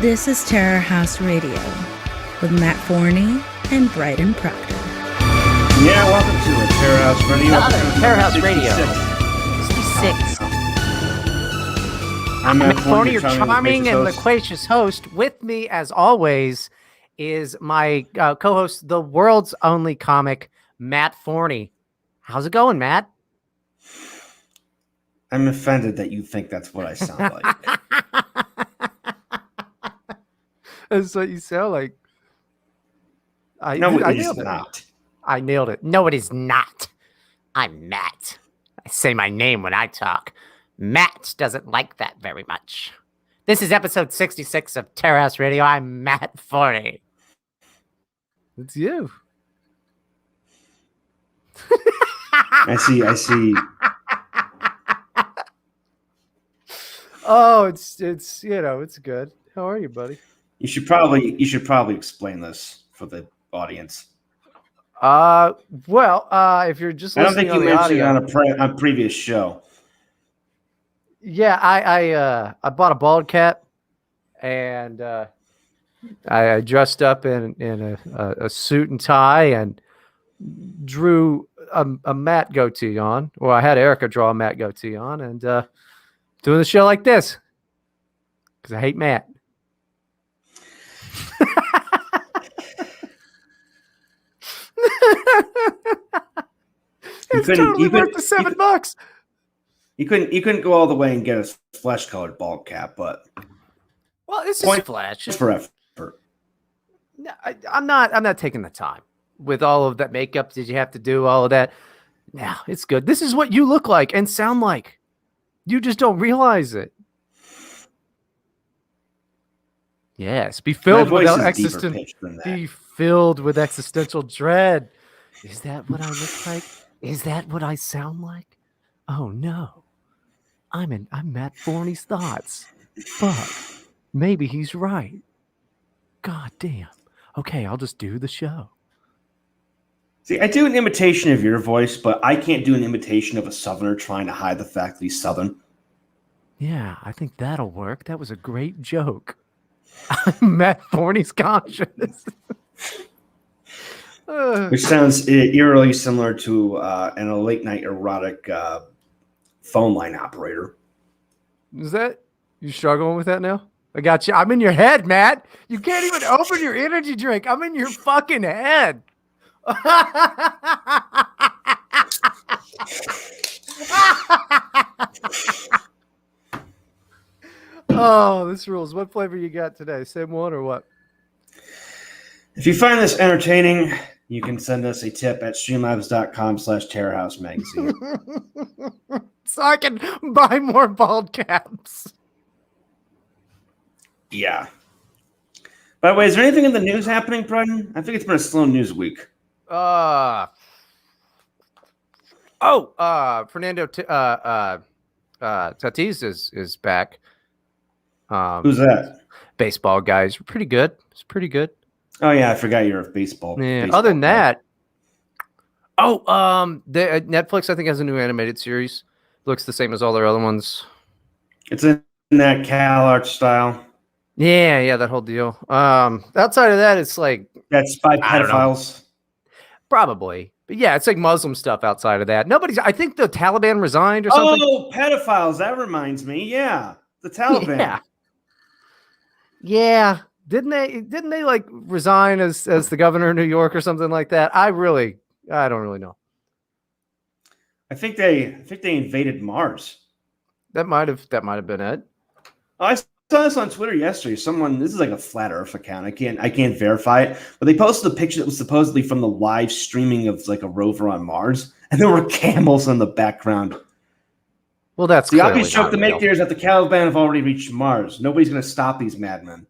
This is Terror House Radio with Matt Forney and Bryden Proctor. Yeah, welcome to it, Terror House Radio. Terror House Radio. 66. I'm Matt Forney, your charming and loquacious host. With me, as always, is my co-host, the world's only comic, Matt Forney. How's it going, Matt? I'm offended that you think that's what I sound like. That's what you sound like. No, it is not. I nailed it. No, it is not. I'm Matt. I say my name when I talk. Matt doesn't like that very much. This is episode 66 of Terror House Radio. I'm Matt Forney. It's you. I see. Oh, it's it's good. How are you, buddy? You should probably explain this for the audience. If you're just listening, I don't think you mentioned it on a previous show. Yeah, I bought a bald cap, and I dressed up in a suit and tie and drew a Matt goatee on. Well, I had Erica draw a Matt goatee on, and doing the show like this because I hate Matt. It's totally worth the $7. You couldn't go all the way and get a flesh-colored bald cap, but this is flesh for effort. No, I'm not taking the time with all of that makeup. Did you have to do all of that? No, it's good. This is what you look like and sound like. You just don't realize it. Yes, be filled with existential dread. Is that what I look like? Is that what I sound like? Oh no. I'm Matt Forney's thoughts. But maybe he's right. God damn. Okay, I'll just do the show. See, I do an imitation of your voice, but I can't do an imitation of a Southerner trying to hide the fact that he's Southern. Yeah, I think that'll work. That was a great joke. I'm Matt Forney's conscience. Which sounds eerily similar to a late-night erotic phone line operator. Is that? You struggling with that now? I got you. I'm in your head, Matt. You can't even open your energy drink. I'm in your fucking head. Oh, this rules. What flavor you got today? Same one or what? If you find this entertaining, you can send us a tip at streamlabs.com/terrorhousemagazine. So I can buy more bald caps. Yeah. By the way, is there anything in the news happening, Bryden? I think it's been a slow news week. Fernando Tatis is back. Who's that? Baseball guys. Pretty good. It's pretty good. Oh yeah, I forgot you're a baseball. Yeah. Other than that, the Netflix I think has a new animated series. Looks the same as all their other ones. It's in that Cal Art style. Yeah, that whole deal. Outside of that, it's like that's by pedophiles. Probably. But yeah, it's like Muslim stuff outside of that. I think the Taliban resigned or something. Oh, pedophiles. That reminds me. Yeah. The Taliban. Yeah. Didn't they like resign as the governor of New York or something like that? I don't really know. I think they invaded Mars. That might have been it. I saw this on Twitter yesterday. This is like a flat Earth account. I can't verify it, but they posted a picture that was supposedly from the live streaming of like a rover on Mars, and there were camels in the background. Well, that's the obvious joke to make there is that the Taliban have already reached Mars. Nobody's going to stop these madmen.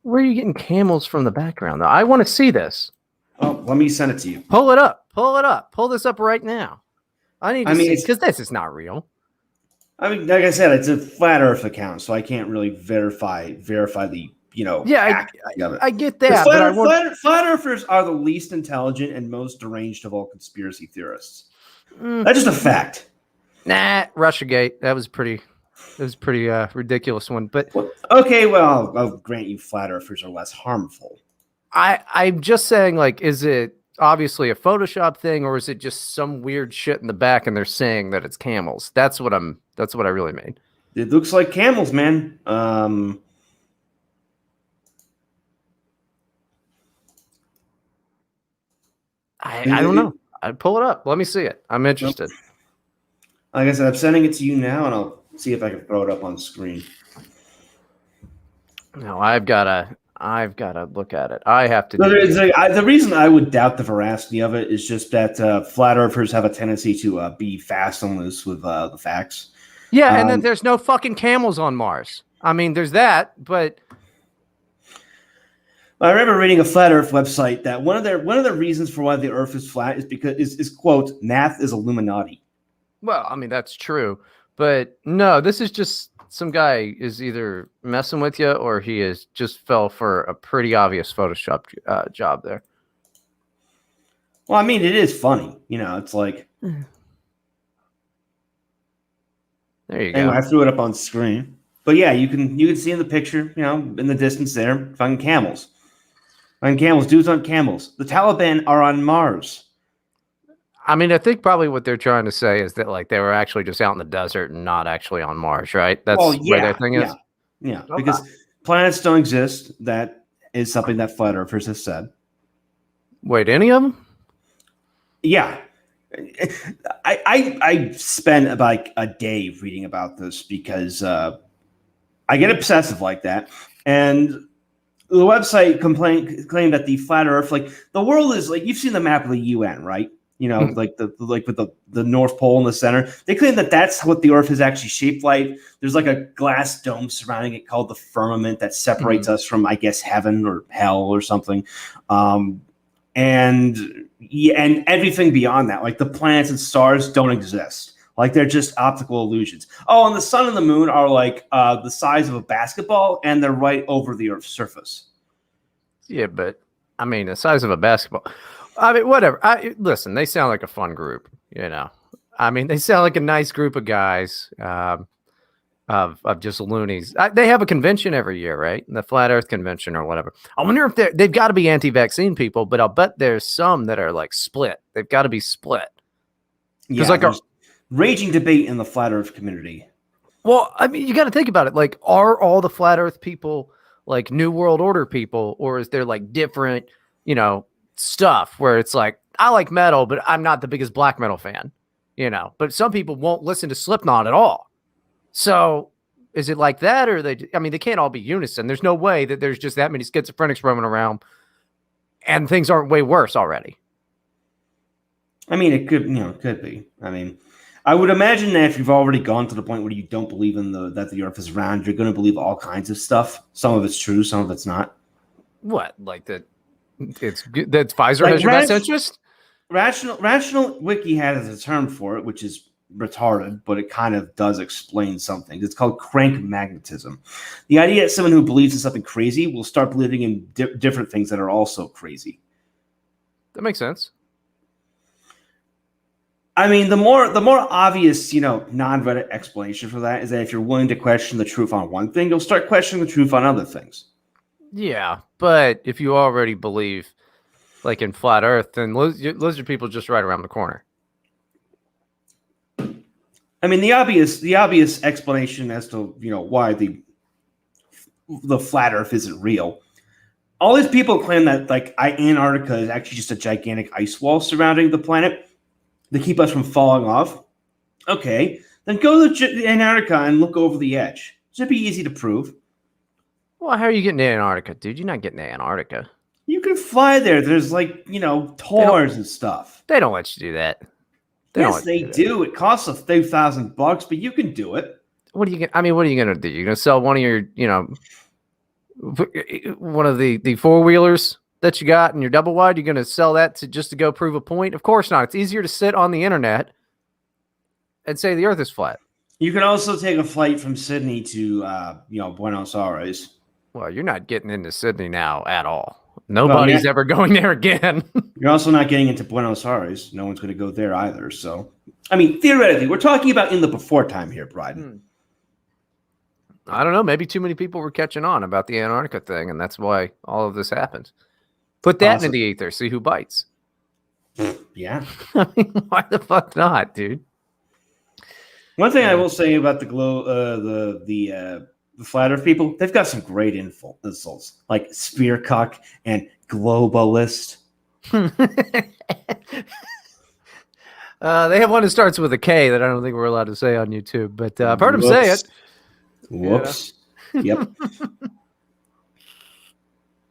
Where are you getting camels from the background, though? I want to see this. Oh, let me send it to you. Pull it up. Pull this up right now. I need to see because this is not real. I mean, like I said, it's a flat Earth account, so I can't really verify the I get that. Flat Earthers are the least intelligent and most deranged of all conspiracy theorists. That's just a fact. Nah, Russiagate. That was pretty It was a pretty ridiculous one. But Well, okay, well, I'll grant you flat earthers are less harmful. I'm just saying, like, is it obviously a Photoshop thing, or is it just some weird shit in the back and they're saying that it's camels? That's what I really mean. It looks like camels, man. I don't know. I'd pull it up. Let me see it. I'm interested. Like I said, I'm sending it to you now, and I'll see if I can throw it up on screen. No, I've gotta look at it. I have to. The reason I would doubt the veracity of it is just that flat earthers have a tendency to be fast and loose with the facts. Yeah, and then there's no fucking camels on Mars. I mean, there's that, but I remember reading a flat Earth website that one of the reasons for why the Earth is flat is because is quote math is Illuminati. well, I mean that's true, but no, this is just some guy is either messing with you or he is just fell for a pretty obvious Photoshop job there. Well, I mean, it is funny, it's like. There you go. Anyway, I threw it up on screen, but yeah, you can see in the picture, in the distance there, fucking camels. On camels, dudes on camels. The Taliban are on Mars. I mean, I think probably what they're trying to say is that like they were actually just out in the desert and not actually on Mars, right? That's where their thing is. Yeah, okay. Because planets don't exist. That is something that flat earthers have said. Wait, any of them? Yeah. I spent about a day reading about this because I get obsessive like that, and the website claimed that the flat Earth, like the world is like you've seen the map of the UN, right? Like with the North Pole in the center. They claim that that's what the Earth is actually shaped like. There's like a glass dome surrounding it called the firmament that separates us from, I guess, heaven or hell or something. And everything beyond that, like the planets and stars don't exist. Like they're just optical illusions. Oh, and the sun and the moon are like the size of a basketball, and they're right over the Earth's surface. Yeah, but I mean, the size of a basketball. I mean, whatever. Listen, they sound like a fun group. I mean, they sound like a nice group of guys. Of just loonies. They have a convention every year, right? The Flat Earth Convention or whatever. I wonder if they've got to be anti-vaccine people, but I'll bet there's some that are like split. They've got to be split. Yeah, like there's raging debate in the Flat Earth community. Well, I mean, you got to think about it. Like, are all the Flat Earth people like New World Order people, or is there like different, stuff where it's like, I like metal, but I'm not the biggest black metal fan, But some people won't listen to Slipknot at all. So is it like that, or they can't all be unison. There's no way that there's just that many schizophrenics roaming around and things aren't way worse already. I mean, it could be. I mean, I would imagine that if you've already gone to the point where you don't believe in that the Earth is round, you're going to believe all kinds of stuff. Some of it's true, some of it's not. What? Like that Pfizer has your best interest? Rational Wiki has a term for it, which is retarded, but it kind of does explain something. It's called crank magnetism. The idea that someone who believes in something crazy will start believing in different things that are also crazy. That makes sense. I mean, the more obvious, non-Reddit explanation for that is that if you're willing to question the truth on one thing, you'll start questioning the truth on other things. Yeah, but if you already believe, like in flat Earth, then lizard people just right around the corner. I mean, the obvious explanation as to why the flat Earth isn't real. All these people claim that like Antarctica is actually just a gigantic ice wall surrounding the planet to keep us from falling off. Okay, then go to Antarctica and look over the edge. Should be easy to prove. Well, how are you getting to Antarctica, dude? You're not getting to Antarctica. You can fly there. There's like tours and stuff. They don't let you do that. Yes, they do. It costs a few $1,000, but you can do it. What are you gonna do? You're gonna sell one of your, one of the four-wheelers that you got in your double wide? You're gonna sell that just to go prove a point? Of course not. It's easier to sit on the internet and say the Earth is flat. You can also take a flight from Sydney to Buenos Aires. Well, you're not getting into Sydney now at all. Nobody's ever going there again. You're also not getting into Buenos Aires. No one's going to go there either. So, I mean, theoretically, we're talking about in the before time here, Bryden. I don't know. Maybe too many people were catching on about the Antarctica thing, and that's why all of this happened. Put that in the ether. See who bites. Yeah. I mean, why the fuck not, dude? One thing I will say about the flat Earth people, they've got some great insults like spear cuck and globalist. They have one that starts with a K that I don't think we're allowed to say on YouTube, but I've heard them say it. Whoops. Yep.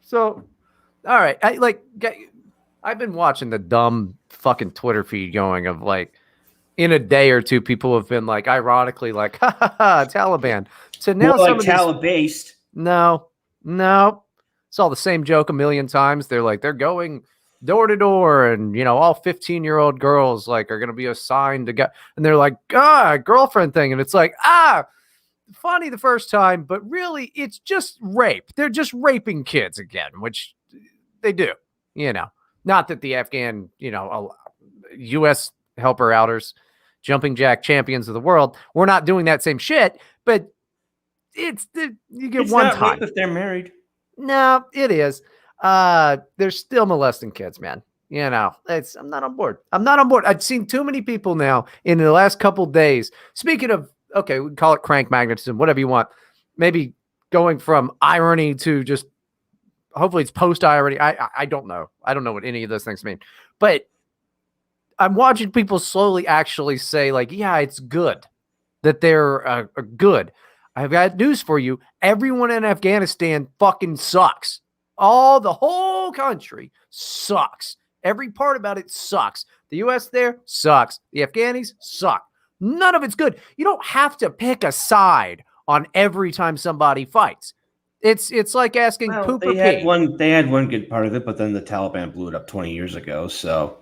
So, all right, I've been watching the dumb fucking Twitter feed going of like, in a day or two, people have been like, ironically, like, ha ha ha, Taliban. So now more some like of Taliban-based. No, it's all the same joke a million times. They're like, they're going door to door, and all 15-year-old girls like are gonna be assigned to go, and they're like, girlfriend thing, and it's like, funny the first time, but really it's just rape. They're just raping kids again, which they do. Not that the Afghan, U.S. helper outers, jumping jack champions of the world, we're not doing that same shit, but you get It's one not time rape if they're married. No, it is. They're still molesting kids, man. I'm not on board. I've seen too many people now in the last couple days. Speaking of, okay, we can call it crank magnetism, whatever you want. Maybe going from irony to just, hopefully it's post-irony. I don't know. I don't know what any of those things mean. But I'm watching people slowly actually say, like, yeah, it's good that they're good. I've got news for you. Everyone in Afghanistan fucking sucks. The whole country sucks. Every part about it sucks. The U.S. there sucks. The Afghanis suck. None of it's good. You don't have to pick a side on every time somebody fights. It's like asking poop or pee. They had one good part of it, but then the Taliban blew it up 20 years ago. So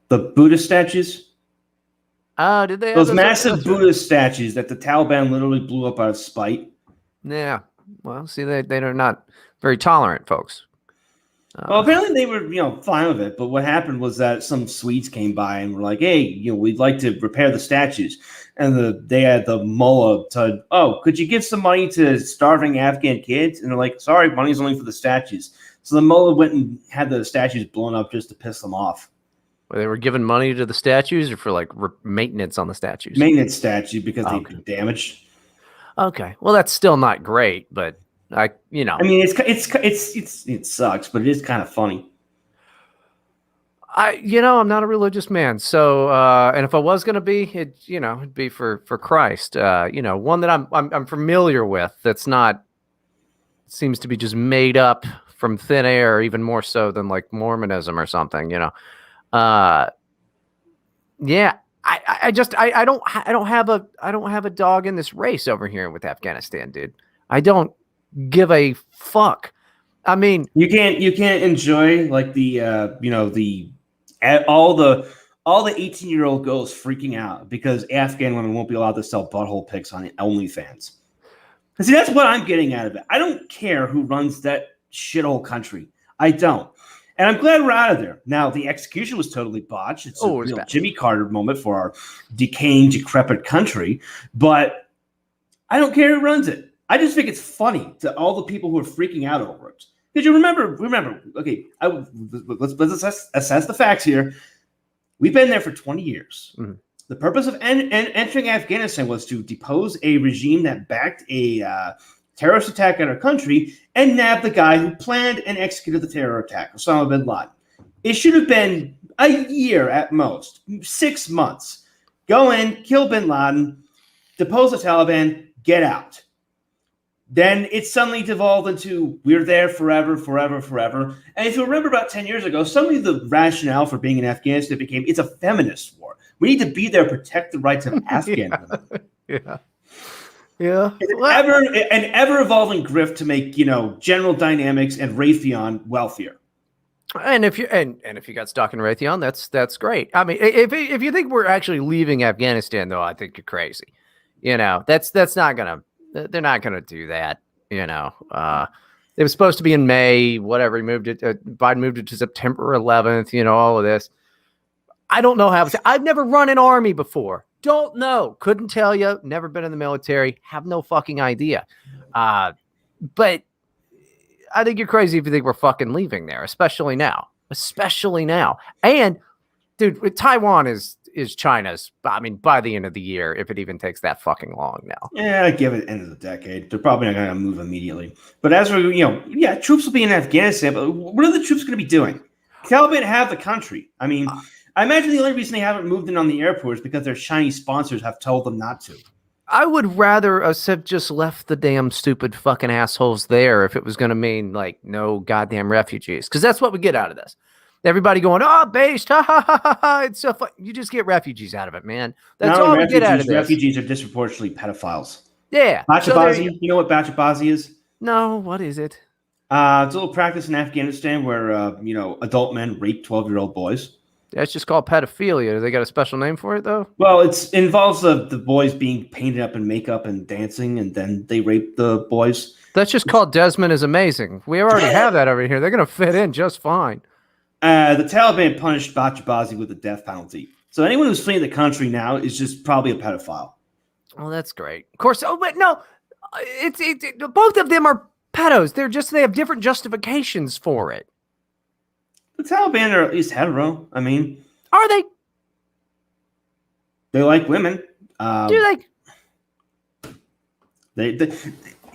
the Buddhist statues. Did they have those massive Buddhist statues that the Taliban literally blew up out of spite? Yeah. Well, see, they're not very tolerant, folks. Well, apparently they were, fine with it. But what happened was that some Swedes came by and were like, "Hey, we'd like to repair the statues." And they had the mullah said, "Oh, could you give some money to starving Afghan kids?" And they're like, "Sorry, money's only for the statues." So the mullah went and had the statues blown up just to piss them off. Well, they were giving money to the statues, or for like maintenance on the statues? Maintenance statue because they've been damaged. Okay, well that's still not great, but I mean, it sucks, but it is kind of funny. I'm not a religious man, so and if I was gonna be, it'd be for Christ. One that I'm familiar with that's not seems to be just made up from thin air, even more so than like Mormonism or something. Yeah, I don't have a dog in this race over here with Afghanistan, dude. I don't give a fuck. I mean, you can't enjoy like all the 18-year-old girls freaking out because Afghan women won't be allowed to sell butthole pics on OnlyFans. See, that's what I'm getting out of it. I don't care who runs that shithole country. I don't. And I'm glad we're out of there. Now, the execution was totally botched. It's a real Jimmy Carter moment for our decaying, decrepit country. But I don't care who runs it. I just think it's funny to all the people who are freaking out over it. Because you remember, okay, let's assess the facts here. We've been there for 20 years. Mm-hmm. The purpose of entering Afghanistan was to depose a regime that backed a terrorist attack on our country and nab the guy who planned and executed the terror attack, Osama bin Laden. It should have been a year at most, 6 months. Go in, kill bin Laden, depose the Taliban, get out. Then it suddenly devolved into we're there forever. And if you remember about 10 years ago, suddenly the rationale for being in Afghanistan became it's a feminist war. We need to be there, protect the rights of Afghan women. Yeah. An ever-evolving grift to make, General Dynamics and Raytheon wealthier. And if you got stock in Raytheon, that's great. I mean, if you think we're actually leaving Afghanistan, though, I think you're crazy. That's not gonna. They're not gonna do that. It was supposed to be in May. Whatever. He moved it. Biden moved it to September 11th. All of this. I don't know how. I've never run an army before. Don't know. Couldn't tell you. Never been in the military. Have no fucking idea. But I think you're crazy if you think we're fucking leaving there, especially now. Especially now. And dude, Taiwan is China's. I mean, by the end of the year, if it even takes that fucking long now. Yeah, I give it end of the decade. They're probably not going to move immediately. But as for, troops will be in Afghanistan, but what are the troops going to be doing? Taliban have the country. I mean, I imagine the only reason they haven't moved in on the airport is because their Chinese sponsors have told them not to. I would rather us have just left the damn stupid fucking assholes there if it was going to mean like no goddamn refugees. Because that's what we get out of this. Everybody going, oh, based, ha ha ha ha ha. It's so fun. You just get refugees out of it, man. That's all we get out of this. Refugees are disproportionately pedophiles. Yeah. Bachabazi, you know what Bachabazi is? No, what is it? It's a little practice in Afghanistan where, adult men rape 12-year-old boys. That's just called pedophilia. Do they got a special name for it, though? Well, it involves the boys being painted up in makeup and dancing, and then they rape the boys. That's just called Desmond is Amazing. We already have that over here. They're going to fit in just fine. The Taliban punished Bachabazi with the death penalty. So anyone who's fleeing the country now is just probably a pedophile. Oh, that's great. Of course. Oh, but no, it's both of them are pedos. They have different justifications for it. The Taliban are at least hetero. I mean, are they? They like women. Do they?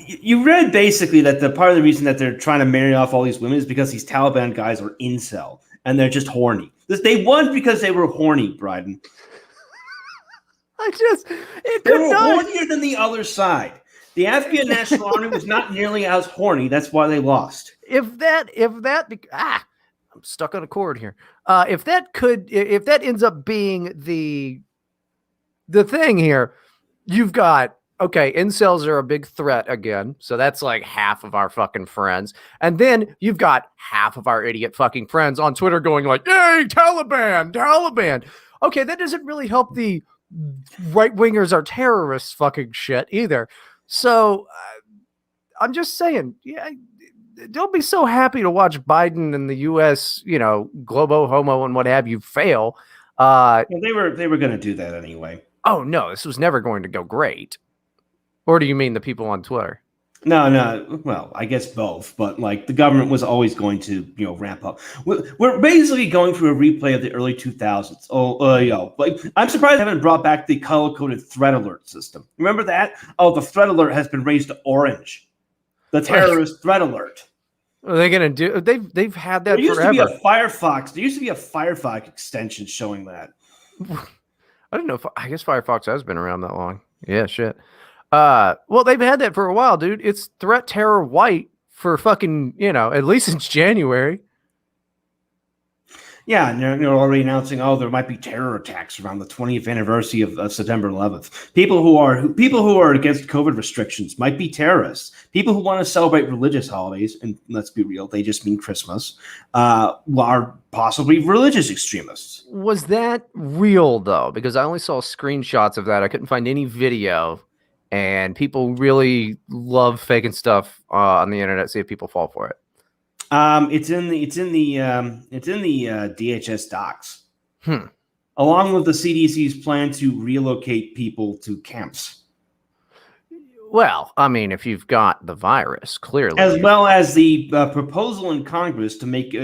You read basically that the part of the reason that they're trying to marry off all these women is because these Taliban guys are incel and they're just horny. They won because they were horny, Bryden. They were hornier than the other side. The Afghan National Army was not nearly as horny. That's why they lost. I'm stuck on a cord here. If that ends up being the thing here, you've got, okay, incels are a big threat again. So that's like half of our fucking friends. And then you've got half of our idiot fucking friends on Twitter going like, yay, Taliban. Okay, that doesn't really help the right-wingers are terrorists fucking shit either. So I'm just saying, yeah, don't be so happy to watch Biden and the U.S., globo homo and what have you fail. They were going to do that anyway. Oh, no, this was never going to go great. Or do you mean the people on Twitter? No. Well, I guess both. But like the government was always going to, ramp up. We're basically going through a replay of the early 2000s. I'm surprised they haven't brought back the color-coded threat alert system. Remember that? Oh, the threat alert has been raised to orange. The terrorist threat alert. What are they going to do? They've had that forever. There used to be a Firefox extension showing that. I didn't know. I guess Firefox has been around that long. Yeah, shit. Well, they've had that for a while, dude. It's threat terror white for fucking, at least since January. Yeah, and they're already announcing, there might be terror attacks around the 20th anniversary of September 11th. People who are against COVID restrictions might be terrorists. People who want to celebrate religious holidays, and let's be real, they just mean Christmas, are possibly religious extremists. Was that real, though? Because I only saw screenshots of that. I couldn't find any video. And people really love faking stuff on the internet. See if people fall for it. It's in the DHS docs, along with the CDC's plan to relocate people to camps. Well, I mean, if you've got the virus, clearly, as well as the proposal in Congress to make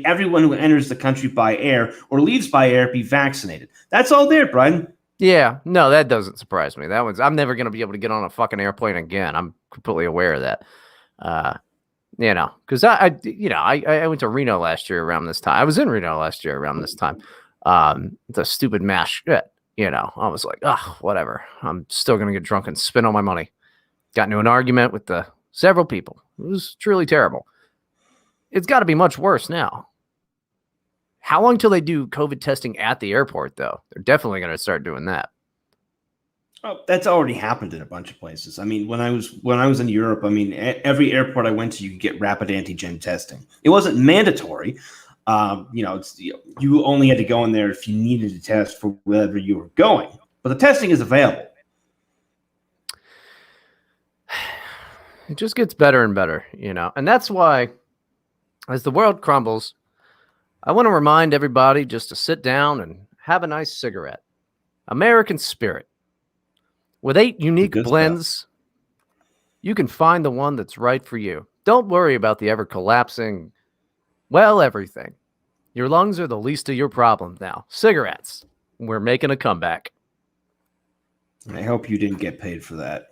everyone who enters the country by air or leaves by air be vaccinated. That's all there, Brian. Yeah, no, that doesn't surprise me. I'm never going to be able to get on a fucking airplane again. I'm completely aware of that. Because I went to Reno last year around this time. I was in Reno last year around this time. The stupid mass shit. I was like, whatever. I'm still going to get drunk and spend all my money. Got into an argument with several people. It was truly terrible. It's got to be much worse now. How long till they do COVID testing at the airport, though? They're definitely going to start doing that. Oh, that's already happened in a bunch of places. I mean, when I was in Europe, I mean, every airport I went to, you could get rapid antigen testing. It wasn't mandatory. You only had to go in there if you needed to test for wherever you were going. But the testing is available. It just gets better and better, And that's why, as the world crumbles, I want to remind everybody just to sit down and have a nice cigarette. American Spirit. With 8 unique Good blends, you can find the one that's right for you. Don't worry about the ever-collapsing, everything. Your lungs are the least of your problems now. Cigarettes. We're making a comeback. I hope you didn't get paid for that.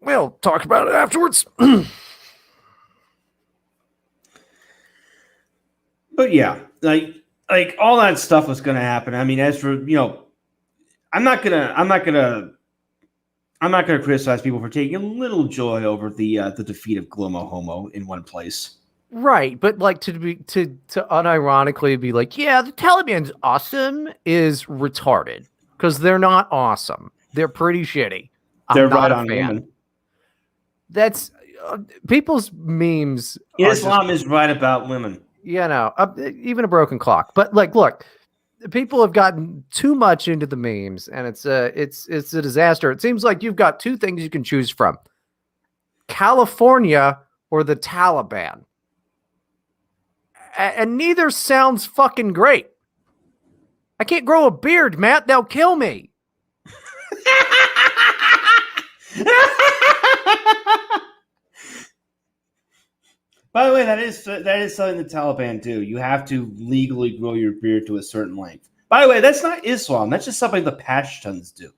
We'll talk about it afterwards. But yeah, like all that stuff was going to happen. I mean, as for, I'm not gonna criticize people for taking a little joy over the defeat of Glomo Homo in one place. Right, but like to unironically be like, yeah, the Taliban's awesome is retarded because they're not awesome. They're pretty shitty. They're right on women. That's people's memes. Islam is right about women. Even a broken clock. But like, look, people have gotten too much into the memes, and it's a disaster. It seems like you've got 2 things you can choose from: California or the Taliban. And neither sounds fucking great. I can't grow a beard, Matt. They'll kill me. By the way, that is something the Taliban do. You have to legally grow your beard to a certain length. By the way, that's not Islam. That's just something the Pashtuns do.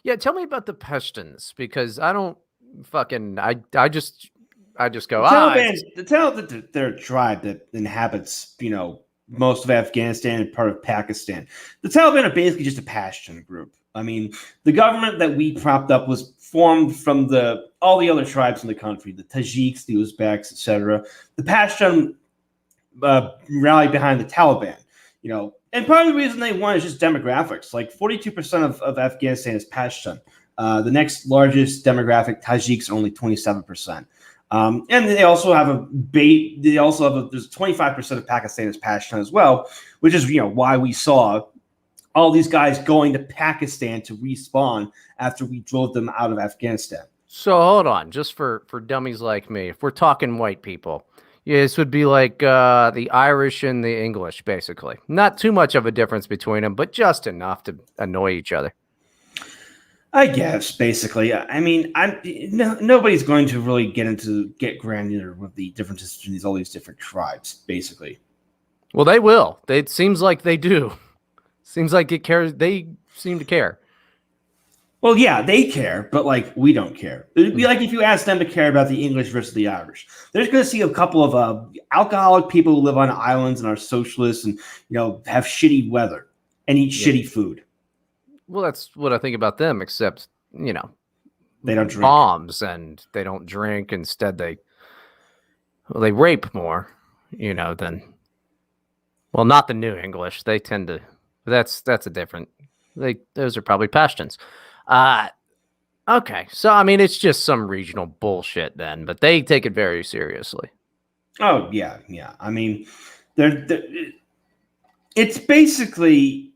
Yeah, tell me about the Pashtuns, because I don't fucking I just go. Taliban, they're a tribe that inhabits, most of Afghanistan and part of Pakistan. The Taliban are basically just a Pashtun group. I mean, the government that we propped up was formed from all the other tribes in the country, the Tajiks, the Uzbeks, etc. The Pashtun rallied behind the Taliban, and part of the reason they won is just demographics. Like 42% of Afghanistan is Pashtun. The next largest demographic, Tajiks, are only 27%. And they also have there's 25% of Pakistan is Pashtun as well, which is, why we saw all these guys going to Pakistan to respawn after we drove them out of Afghanistan. So hold on, just for dummies like me, if we're talking white people, this would be like the Irish and the English, basically. Not too much of a difference between them, but just enough to annoy each other. I guess, basically. I mean, nobody's going to really get granular with the differences between all these different tribes, basically. Well, they will. It seems like they do. Seems like it cares. They seem to care. Well, yeah, they care, but we don't care. It'd be like if you ask them to care about the English versus the Irish. They're just going to see a couple of alcoholic people who live on islands and are socialists and have shitty weather and eat shitty food. Well, that's what I think about them, except, they don't drink. Bombs, and they don't drink. Instead, they rape more, than, well, not the New English. They tend to, that's a different, those are probably Pashtuns. Okay. So, I mean, it's just some regional bullshit then, but they take it very seriously. Oh, yeah. Yeah. I mean, it's basically,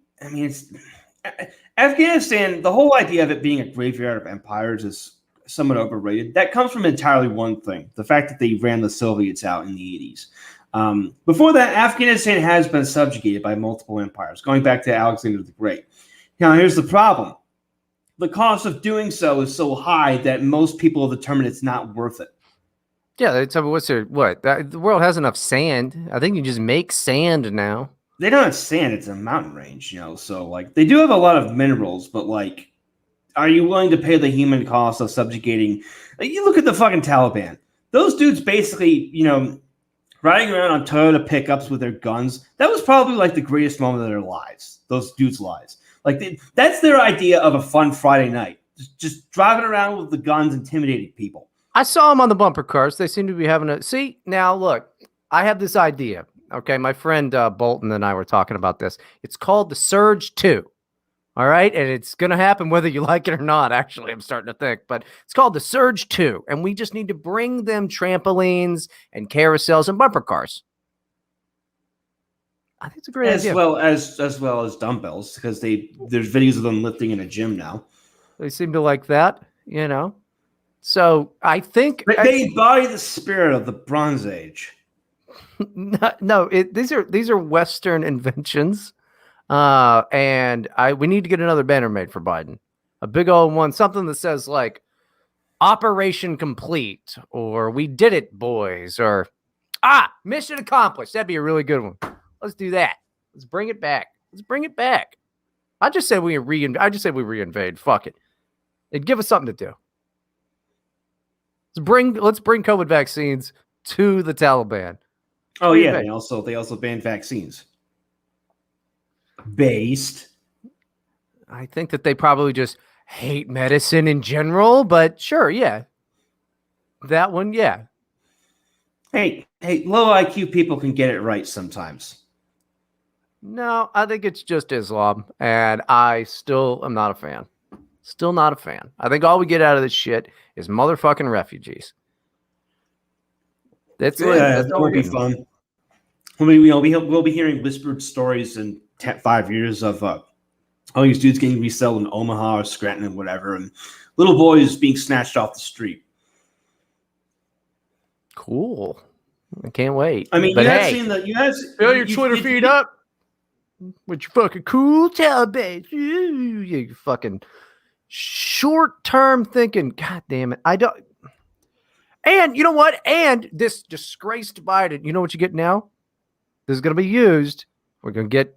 Afghanistan, the whole idea of it being a graveyard of empires is somewhat overrated. That comes from entirely one thing: the fact that they ran the Soviets out in the 80s. Before that, Afghanistan has been subjugated by multiple empires, going back to Alexander the Great. Now, here's the problem. The cost of doing so is so high that most people have determined it's not worth it. Yeah, the world has enough sand. I think you just make sand now. They don't have sand, it's a mountain range, so they do have a lot of minerals, but are you willing to pay the human cost of subjugating? You look at the fucking Taliban. Those dudes basically, riding around on Toyota pickups with their guns. That was probably the greatest moment of their lives. Those dudes' lives. That's their idea of a fun Friday night. Just driving around with the guns, intimidating people. I saw them on the bumper cars. They seem to be having see, now look, I have this idea. Okay, my friend Bolton and I were talking about this. It's called the Surge 2. All right, and it's going to happen whether you like it or not, actually, I'm starting to think. But it's called the Surge 2, and we just need to bring them trampolines and carousels and bumper cars. I think it's a great idea. As well as dumbbells, because there's videos of them lifting in a gym now. They seem to like that, So I think... They embody the spirit of the Bronze Age. No, these are Western inventions. And we need to get another banner made for Biden. A big old one, something that says like Operation Complete or We Did It, Boys, or Mission Accomplished. That'd be a really good one. Let's do that. Let's bring it back. I just said we reinvade. Fuck it. It'd give us something to do. Let's bring COVID vaccines to the Taliban. Oh yeah, they also banned vaccines. Based. I think that they probably just hate medicine in general, but sure, yeah. That one, yeah. Hey, low IQ people can get it right sometimes. No, I think it's just Islam, and I still am not a fan. Still not a fan. I think all we get out of this shit is motherfucking refugees. That's it. That won't be fun. We'll be hearing whispered stories in 5 years of all these dudes getting resettled in Omaha or Scranton and whatever, and little boys being snatched off the street. Cool. I can't wait. I mean, but fill your Twitter feed up with your fucking cool Taliban. You fucking short-term thinking. God damn it. I don't. And you know what? And this disgraced Biden, you know what you get now? This is going to be used. We're going to get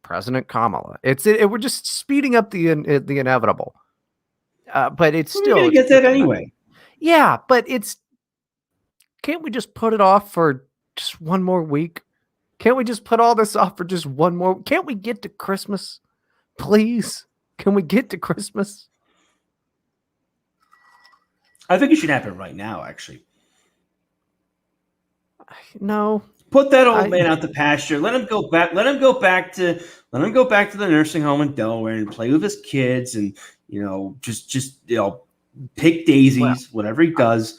President Kamala. We're just speeding up the inevitable. But it's still going to get that anyway. Yeah, but can't we just put it off for just one more week? Can't we just put all this off for just one more? Can't we get to Christmas? Please? Can we get to Christmas? I think it should happen right now, actually. No. Put that old man out to pasture. Let him go back. Let him go back to the nursing home in Delaware and play with his kids, and just pick daisies, whatever he does.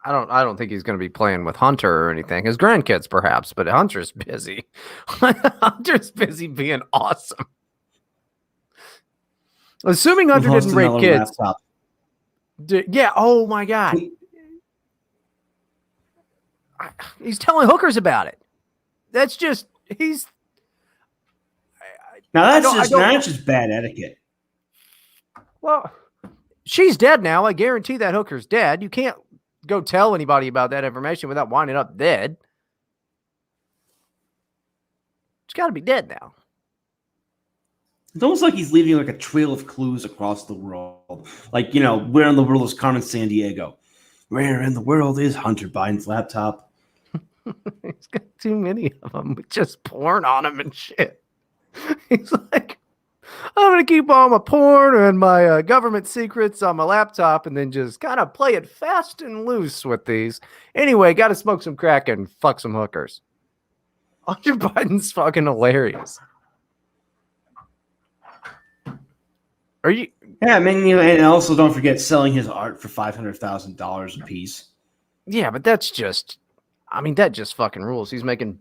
I don't think he's going to be playing with Hunter or anything. His grandkids, perhaps, but Hunter's busy. Hunter's busy being awesome. Assuming Hunter didn't rape kids. Yeah. Oh my God. He's telling hookers about it. That's just that's just bad etiquette. Well, she's dead now. I guarantee that hooker's dead. You can't go tell anybody about that information without winding up dead. She's got to be dead now. It's almost like he's leaving like a trail of clues across the world. Like, where in the world is Carmen Sandiego? Where in the world is Hunter Biden's laptop? He's got too many of them with just porn on him and shit. He's like, I'm going to keep all my porn and my government secrets on my laptop and then just kind of play it fast and loose with these. Anyway, got to smoke some crack and fuck some hookers. Hunter Biden's fucking hilarious. Are you? Yeah, I mean, and also don't forget selling his art for $500,000 a piece. Yeah, but that just fucking rules. He's making,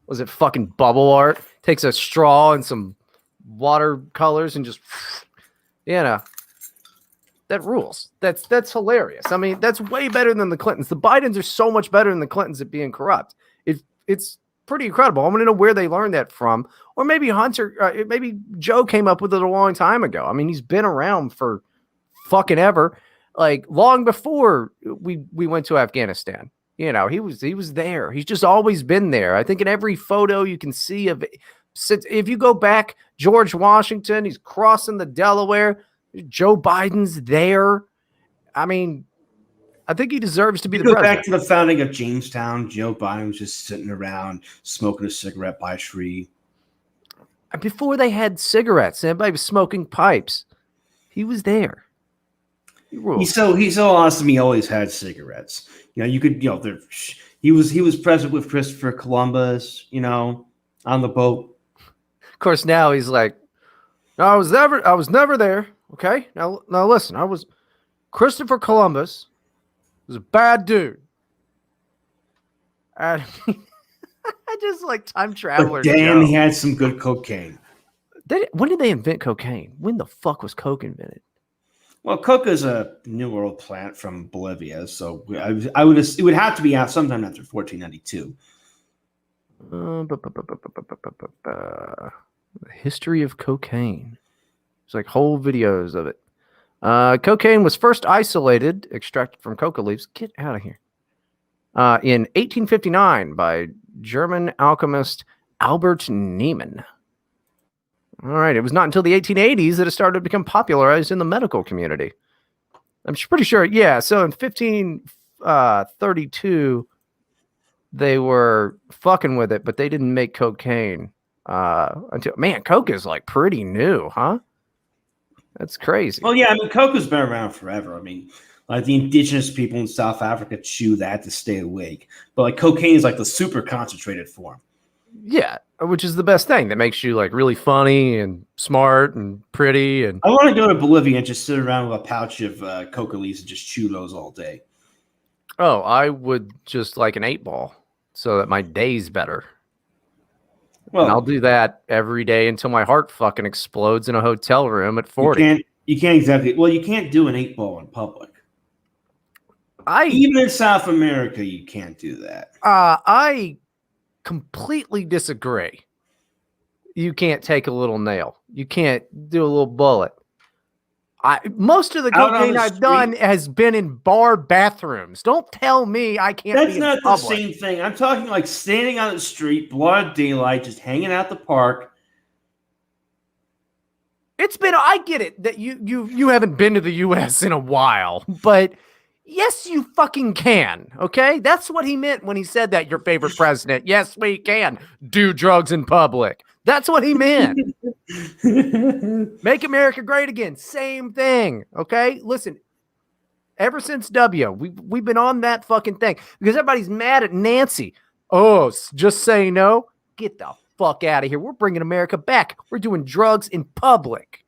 was it fucking bubble art? Takes a straw and some watercolors and just, that rules. That's hilarious. I mean, that's way better than the Clintons. The Bidens are so much better than the Clintons at being corrupt. It's pretty incredible. I want to know where they learned that from, or maybe Hunter, maybe Joe came up with it a long time ago. I mean, he's been around for fucking ever, like long before we went to Afghanistan. He was there. He's just always been there. I think in every photo you can see of it. If you go back, George Washington, he's crossing the Delaware. Joe Biden's there. I mean, I think he deserves to be the president. Go back to the founding of Jamestown. Joe Biden was just sitting around smoking a cigarette by a tree. Before they had cigarettes, everybody was smoking pipes. He was there. He's so awesome. He always had cigarettes. He was present with Christopher Columbus. On the boat. Of course, now he's like, no, I was never there. Okay, now listen, Christopher Columbus was a bad dude. And I just like time traveler. But damn, he had some good cocaine. When did they invent cocaine? When the fuck was coke invented? Well, coke is a New World plant from Bolivia, so it would have to be out sometime after 1492. history of cocaine. It's like whole videos of it. Cocaine was first isolated, extracted from coca leaves. Get out of here. In 1859 by German alchemist Albert Niemann. All right. It was not until the 1880s that it started to become popularized in the medical community. I'm pretty sure. Yeah. So in 1532, they were fucking with it, but they didn't make cocaine until, man, coke is like pretty new, huh? That's crazy. Well, yeah, I mean, coke has been around forever. I mean, like the indigenous people in South Africa chew that to stay awake. But like cocaine is like the super concentrated form. Yeah, which is the best thing that makes you like really funny and smart and pretty. And I want to go to Bolivia and just sit around with a pouch of coca leaves and just chew those all day. Oh, I would just like an 8-ball so that my day's better. Well, and I'll do that every day until my heart fucking explodes in a hotel room at 40. You can't exactly. Well, you can't do an 8-ball in public. Even in South America, you can't do that. I completely disagree. You can't take a little nail. You can't do a little bullet. Most of the cocaine I've done has been in bar bathrooms. Don't tell me I can't. That's not the same thing. I'm talking like standing on the street, broad daylight, just hanging out the park. It's been. I get it that you haven't been to the U.S. in a while, but yes, you fucking can. Okay, that's what he meant when he said that. Your favorite president. Yes, we can do drugs in public. That's what he meant. Make America great again. Same thing. Okay. Listen, ever since we've been on that fucking thing because everybody's mad at Nancy. Oh, just say no. Get the fuck out of here. We're bringing America back. We're doing drugs in public.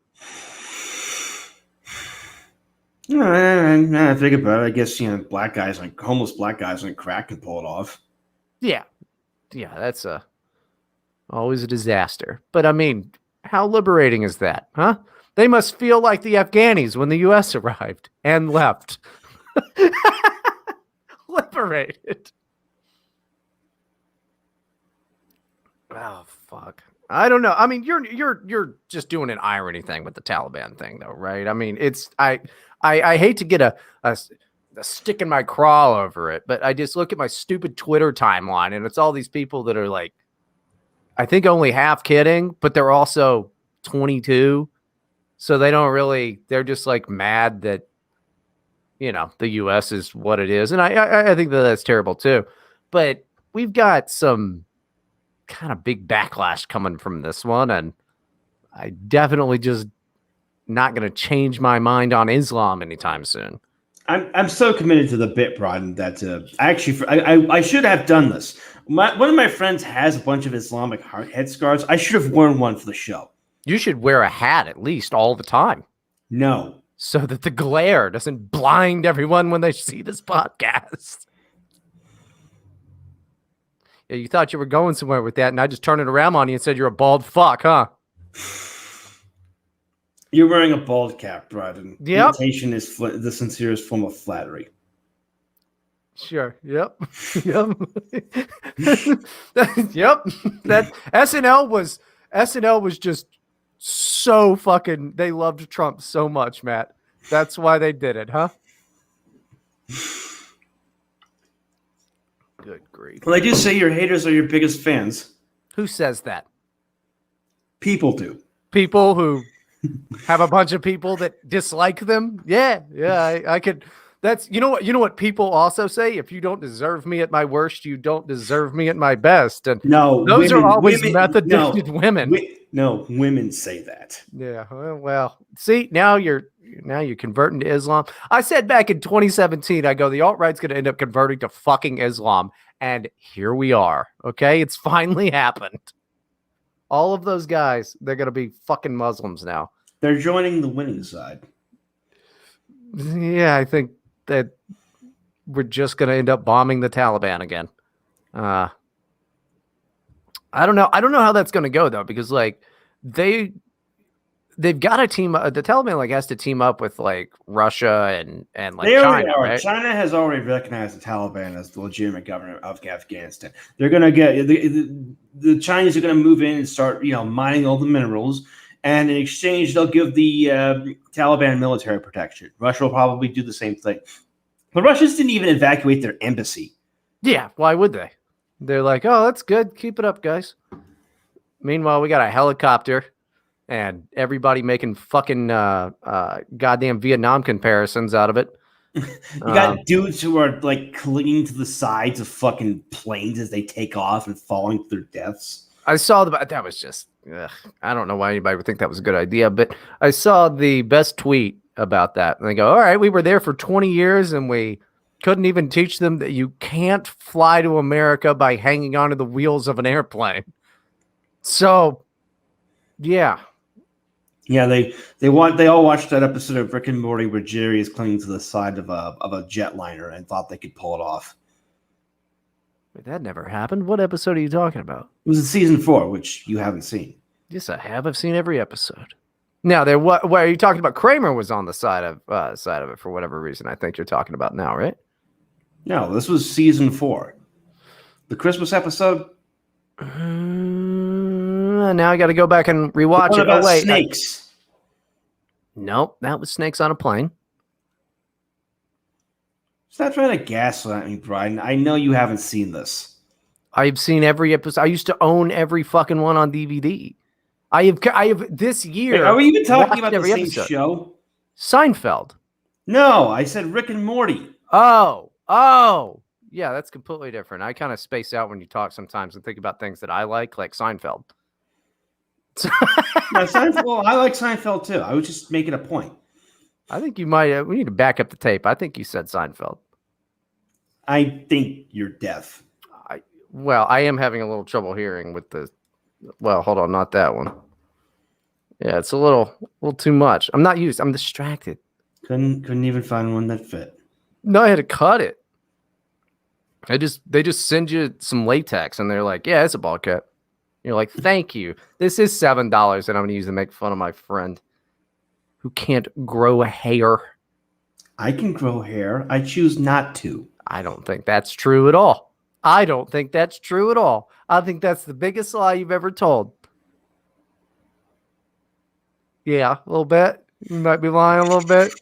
I think about it. I guess, black guys, like homeless black guys on crack can pull it off. Yeah. Yeah. That's always a disaster. But I mean, how liberating is that, huh? They must feel like the Afghanis when the U.S. arrived and left. Liberated. Oh, fuck. I don't know. I mean, you're just doing an irony thing with the Taliban thing, though, right? I mean, it's I hate to get a stick in my craw over it, but I just look at my stupid Twitter timeline, and it's all these people that are like, I think only half kidding, but they're also 22. So they don't really, they're just like mad that, the U.S. is what it is. And I think that's terrible too. But we've got some kind of big backlash coming from this one. And I definitely just not going to change my mind on Islam anytime soon. I'm so committed to the bit, Bryden, that I should have done this. One of my friends has a bunch of Islamic headscarves. I should have worn one for the show. You should wear a hat at least all the time. No. So that the glare doesn't blind everyone when they see this podcast. Yeah, you thought you were going somewhere with that, and I just turned it around on you and said you're a bald fuck, huh? You're wearing a bald cap, Bryden. Yep. Imitation is the sincerest form of flattery. Sure. Yep. Yep. Yep. That SNL was just so fucking. They loved Trump so much, Matt. That's why they did it, huh? Good grief. Well, they do say your haters are your biggest fans. Who says that? People do. People who have a bunch of people that dislike them. Yeah. I could. That's you know what people also say. If you don't deserve me at my worst, you don't deserve me at my best. And no, those are always meth-addicted women. No, women say that. Yeah. Well, see, now you're converting to Islam. I said back in 2017, I go, the alt-right's going to end up converting to fucking Islam, and here we are. Okay, it's finally happened. All of those guys, they're going to be fucking Muslims now. They're joining the winning side. Yeah, I think that we're just going to end up bombing the Taliban again. I don't know. I don't know how that's going to go though, because like they've got to team up. The Taliban like has to team up with like Russia and like They already China, are. right? China has already recognized the Taliban as the legitimate government of Afghanistan. They're going to get the Chinese are going to move in and start, mining all the minerals, and in exchange, they'll give the Taliban military protection. Russia will probably do the same thing. The Russians didn't even evacuate their embassy. Yeah, why would they? They're like, oh, that's good. Keep it up, guys. Meanwhile, we got a helicopter and everybody making fucking goddamn Vietnam comparisons out of it. You got dudes who are like clinging to the sides of fucking planes as they take off and falling to their deaths. I saw that was just, I don't know why anybody would think that was a good idea, but I saw the best tweet about that. And they go, all right, we were there for 20 years and we couldn't even teach them that you can't fly to America by hanging onto the wheels of an airplane. So, yeah. Yeah, they all watched that episode of Rick and Morty where Jerry is clinging to the side of a jetliner and thought they could pull it off. Wait, that never happened. What episode are you talking about? It was in season 4, which you haven't seen. Yes, I have. I've seen every episode. Now, what are you talking about? Kramer was on the side of it for whatever reason. I think you're talking about now, right? No, this was season 4, the Christmas episode. Now I got to go back and rewatch What it. about Oh wait, snakes? Nope, that was Snakes on a Plane. Stop trying to gaslight me, Bryden. I know you haven't seen this. I've seen every episode. I used to own every fucking one on DVD. I have this year. Wait, are we even talking about the every same episode. show? Seinfeld. No, I said Rick and Morty. Oh, yeah, that's completely different. I kind of space out when you talk sometimes and think about things that I like Seinfeld. No, Seinfeld. Well, I like Seinfeld too. I was just making a point. I think you might. We need to back up the tape. I think you said Seinfeld. I think you're deaf. I am having a little trouble hearing with the. Well, hold on, not that one. Yeah, it's a little too much. I'm not used. I'm distracted. Couldn't even find one that fit. No, I had to cut it. They just send you some latex, and they're like, "Yeah, it's a ball cap." You're like, "Thank you. This is $7 that I'm going to use to make fun of my friend who can't grow a hair." I can grow hair. I choose not to. I don't think that's true at all. I think that's the biggest lie you've ever told. Yeah, a little bit. You might be lying a little bit.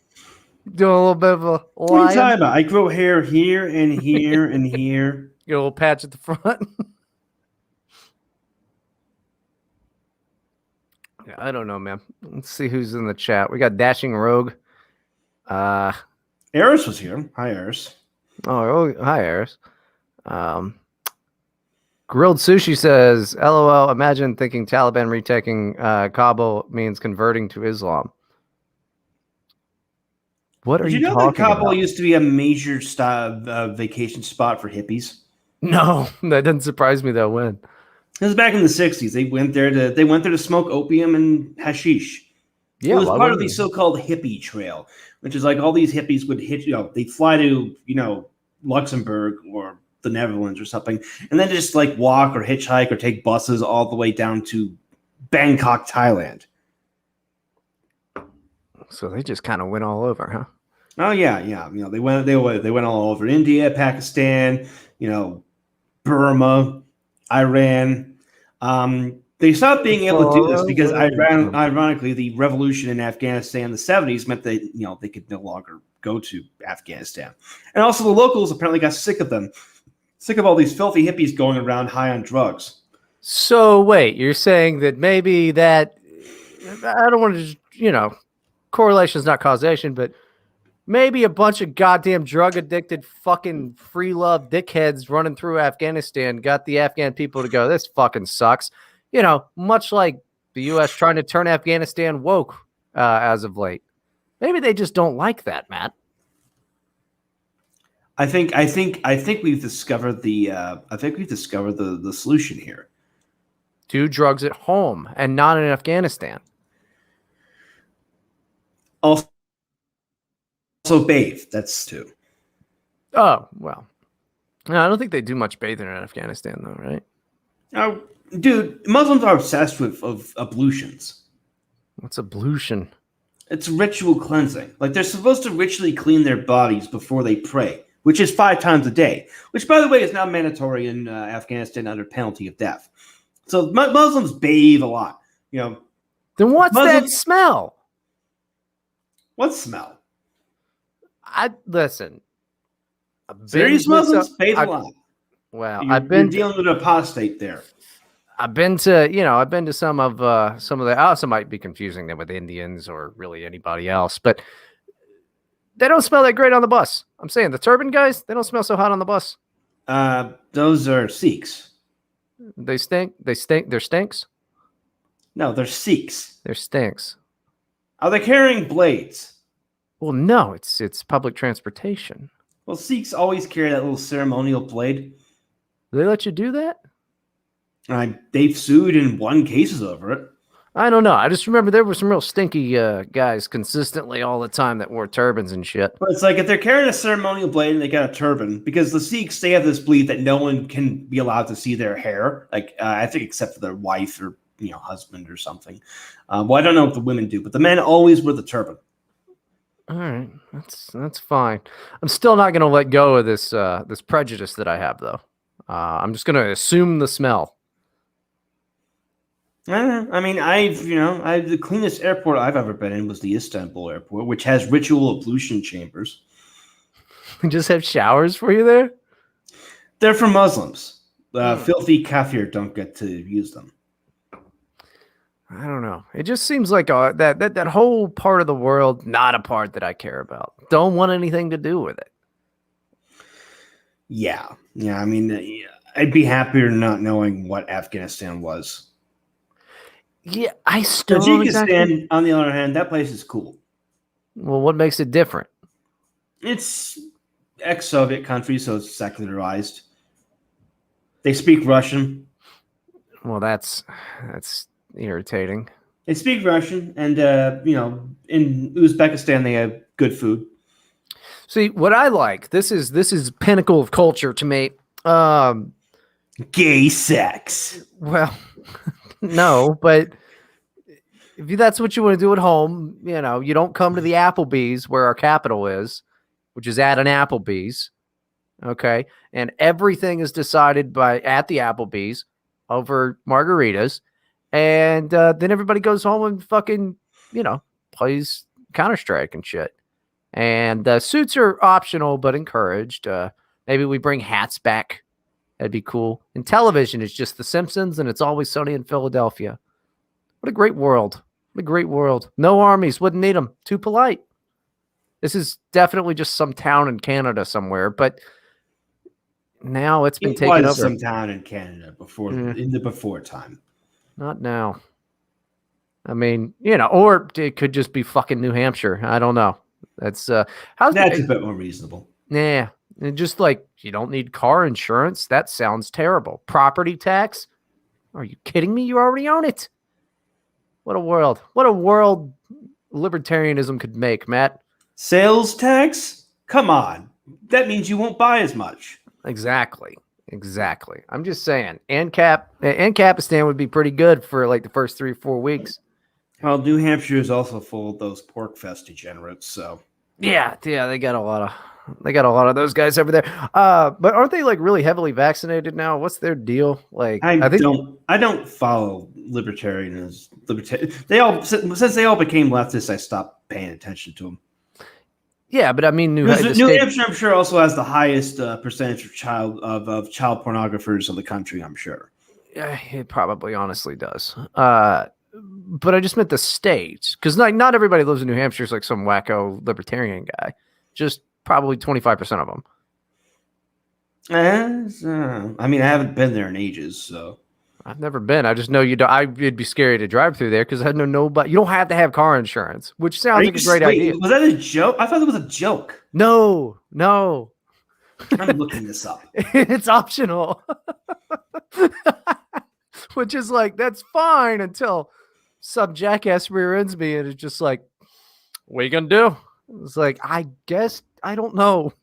Doing a little bit of a lie. What are you talking about? I grow hair here and here and here. Get a little patch at the front. Yeah, I don't know, man. Let's see who's in the chat. We got Dashing Rogue. Eris was here. Hi, Eris. Oh, hi, Eris. Grilled Sushi says, LOL, imagine thinking Taliban retaking Kabul means converting to Islam. What are you talking about? Did you know that Kabul used to be a major vacation spot for hippies? No, that doesn't surprise me, though. When? It was back in the 60s. They went there to smoke opium and hashish. Yeah, it was part of the so-called hippie trail, which is like all these hippies would they'd fly to, Luxembourg or the Netherlands or something, and then just like walk or hitchhike or take buses all the way down to Bangkok, Thailand. So they just kind of went all over, huh? Oh yeah. They went all over India, Pakistan, Burma, Iran. They stopped being able to do this because, ironically, the revolution in Afghanistan in the 70s meant that they could no longer go to Afghanistan, and also the locals apparently got sick of them, sick of all these filthy hippies going around high on drugs. So wait, you're saying that maybe that I don't want to, correlation is not causation, but maybe a bunch of goddamn drug addicted fucking free love dickheads running through Afghanistan got the Afghan people to go, this fucking sucks. Much like the U.S. trying to turn Afghanistan woke as of late. Maybe they just don't like that, Matt. I think we've discovered the solution here. Do drugs at home and not in Afghanistan. Also bathe. That's too. Oh, well. No, I don't think they do much bathing in Afghanistan, though, right? Dude, Muslims are obsessed with ablutions. What's ablution? It's ritual cleansing. Like they're supposed to ritually clean their bodies before they pray, which is 5 times a day, which, by the way, is now mandatory in Afghanistan under penalty of death. So Muslims bathe a lot. Then what's that Muslims, smell? what smell? Listen. Serious Muslims bathe a lot. Well, you're dealing with an apostate there. I've been to some of the. I also might be confusing them with Indians or really anybody else, but they don't smell that great on the bus. I'm saying the turban guys, they don't smell so hot on the bus. Those are Sikhs. They stink. They stink. They're stinks. No, they're Sikhs. They're stinks. Are they carrying blades? Well, no, it's public transportation. Well, Sikhs always carry that little ceremonial blade. Do they let you do that? They've sued and won cases over it. I don't know. I just remember there were some real stinky guys consistently all the time that wore turbans and shit. But it's like if they're carrying a ceremonial blade and they got a turban, because the Sikhs, they have this belief that no one can be allowed to see their hair. Like I think except for their wife or husband or something. Well, I don't know what the women do, but the men always wear the turban. All right, that's fine. I'm still not going to let go of this this prejudice that I have, though. I'm just going to assume the smell. I mean, the cleanest airport I've ever been in was the Istanbul airport, which has ritual ablution chambers. We just have showers for you there? They're for Muslims. Filthy kafir don't get to use them. I don't know. It just seems like that whole part of the world, not a part that I care about. Don't want anything to do with it. Yeah. I mean, I'd be happier not knowing what Afghanistan was. Yeah, I still. Tajikistan, on the other hand, that place is cool. Well, what makes it different? It's ex-Soviet country, so it's secularized. They speak Russian. Well, that's irritating. They speak Russian, and in Uzbekistan they have good food. See, what I like, this is pinnacle of culture to me. Gay sex. Well, no, but if that's what you want to do at home, you don't come to the Applebee's where our capital is, which is at an Applebee's, okay? And everything is decided at the Applebee's over margaritas, and then everybody goes home and fucking, plays Counter-Strike and shit. And suits are optional but encouraged. Maybe we bring hats back. That'd be cool. And television is just The Simpsons, and It's Always Sunny in Philadelphia. What a great world. What a great world. No armies. Wouldn't need them. Too polite. This is definitely just some town in Canada somewhere, but now it's been taken over. Some town in Canada in the before time. Not now. I mean, or it could just be fucking New Hampshire. I don't know. That's a bit more reasonable. Yeah. And just like, you don't need car insurance. That sounds terrible. Property tax? Are you kidding me? You already own it. What a world. What a world libertarianism could make, Matt. Sales tax? Come on. That means you won't buy as much. Exactly. I'm just saying. Ancapistan would be pretty good for like the first 3 or 4 weeks. Well, New Hampshire is also full of those pork fest degenerates, so. Yeah, they got a lot of those guys over there. But aren't they like really heavily vaccinated now? What's their deal? Like, I don't follow libertarians. Since they all became leftists, I stopped paying attention to them. Yeah, but I mean, New Hampshire, I'm sure, also has the highest percentage of child pornographers in the country. I'm sure. Yeah, it probably honestly does. But I just meant the state, because not everybody lives in New Hampshire is like some wacko libertarian guy. Just probably 25% of them. I mean, I haven't been there in ages, so. I've never been. I just know it'd be scary to drive through there because I know nobody. You don't have to have car insurance, which sounds like a great idea. Was that a joke? I thought it was a joke. No. I'm looking this up. It's optional. Which is like, that's fine until some jackass rear ends me and it's just like, what are you going to do? It's like, I guess, I don't know.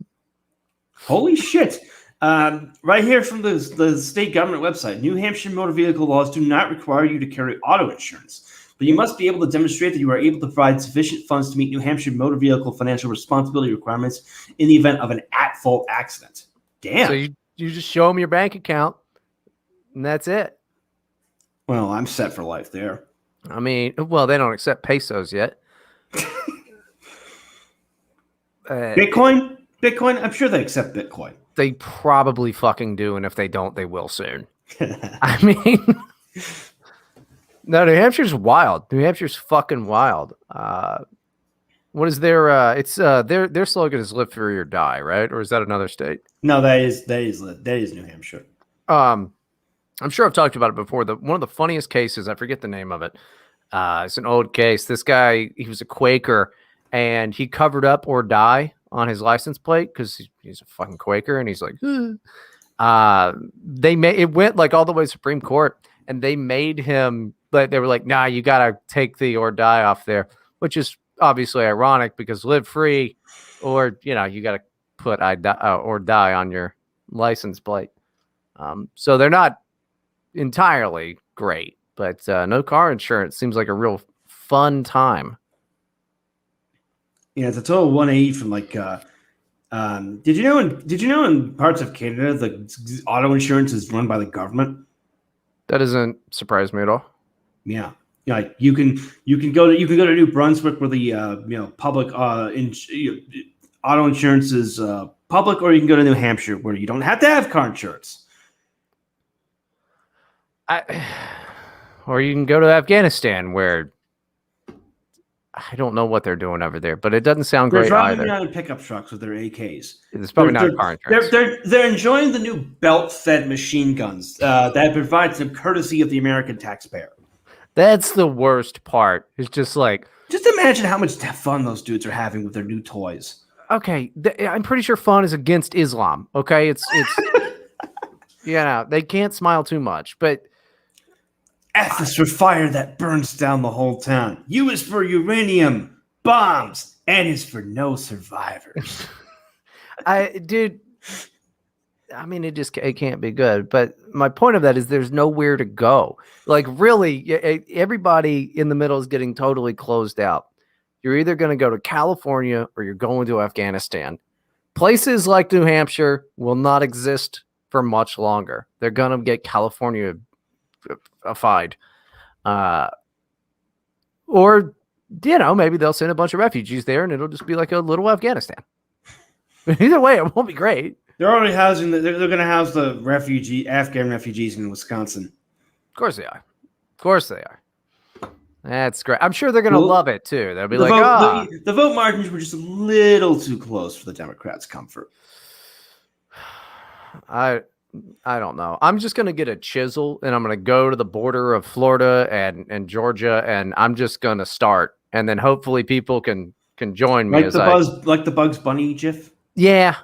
Holy shit. Right here from the state government website, New Hampshire motor vehicle laws do not require you to carry auto insurance, but you must be able to demonstrate that you are able to provide sufficient funds to meet New Hampshire motor vehicle financial responsibility requirements in the event of an at-fault accident. Damn. So you just show them your bank account, and that's it. Well, I'm set for life there. I mean, well, they don't accept pesos yet. Bitcoin? Bitcoin? I'm sure they accept Bitcoin. They probably fucking do, and if they don't, they will soon. I mean, no, New Hampshire's wild. New Hampshire's fucking wild. What is their? It's their slogan is "Live Free or Die," right? Or is that another state? No, that is New Hampshire. I'm sure I've talked about it before. One of the funniest cases, I forget the name of it. It's an old case. This guy, he was a Quaker, and he covered up "or die" on his license plate because he's a fucking Quaker, and he's like, it went like all the way to Supreme Court, and they made him. But they were like, "Nah, you gotta take the 'or die' off there," which is obviously ironic because live free, or you gotta put "I die" or "die" on your license plate. So they're not entirely great, but no car insurance seems like a real fun time. Yeah, it's a total 180 from like. Did you know in parts of Canada the auto insurance is run by the government? That doesn't surprise me at all. Yeah, like you can go to New Brunswick where the public auto insurance is public, or you can go to New Hampshire where you don't have to have car insurance. Or you can go to Afghanistan where I don't know what they're doing over there, but it doesn't sound great either. They're driving around in pickup trucks with their AKs. It's probably not car insurance. They're enjoying the new belt-fed machine guns that provide some courtesy of the American taxpayer. That's the worst part. It's just like, just imagine how much fun those dudes are having with their new toys. Okay, I'm pretty sure fun is against Islam. Okay, it's they can't smile too much, but F is for fire that burns down the whole town. U is for uranium bombs. N is for no survivors. Dude, I mean, it can't be good. But my point of that is there's nowhere to go. Like, really, everybody in the middle is getting totally closed out. You're either going to go to California or you're going to Afghanistan. Places like New Hampshire will not exist for much longer. They're going to get California-ified. Or, maybe they'll send a bunch of refugees there and it'll just be like a little Afghanistan. Either way, it won't be great. They're already housing. They're going to house the Afghan refugees in Wisconsin. Of course they are. Of course they are. That's great. I'm sure they're going to love it too. They'll be like, the vote margins were just a little too close for the Democrats' comfort. I don't know. I'm just going to get a chisel and I'm going to go to the border of Florida and Georgia, and I'm just going to start, and then hopefully people can join me. Like the Bugs Bunny GIF. Yeah.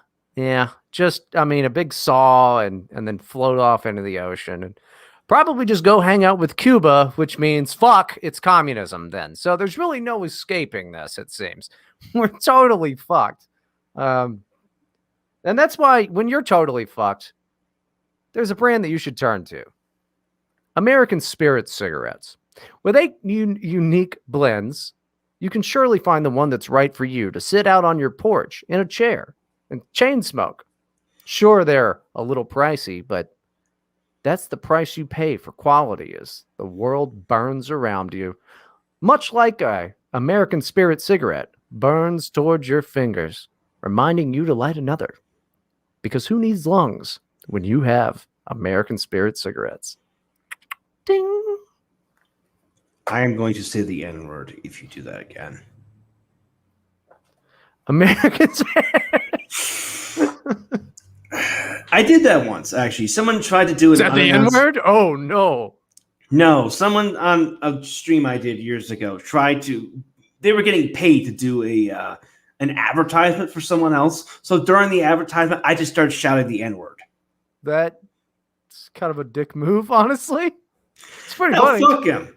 Just, a big saw and then float off into the ocean and probably just go hang out with Cuba, which means fuck, it's communism then. So there's really no escaping this, it seems. We're totally fucked. And that's why when you're totally fucked, there's a brand that you should turn to. American Spirit cigarettes. With 8 unique blends, you can surely find the one that's right for you to sit out on your porch in a chair and chain smoke. Sure, they're a little pricey, but that's the price you pay for quality as the world burns around you. Much like a American Spirit cigarette burns towards your fingers, reminding you to light another. Because who needs lungs when you have American Spirit cigarettes? Ding! I am going to say the N-word if you do that again. American I did that once, actually. Someone tried to do it. Is that the N-word? Oh, no. No, someone on a stream I did years ago they were getting paid to do an advertisement for someone else. So during the advertisement, I just started shouting the N-word. That's kind of a dick move, honestly. It's pretty funny. Fuck him.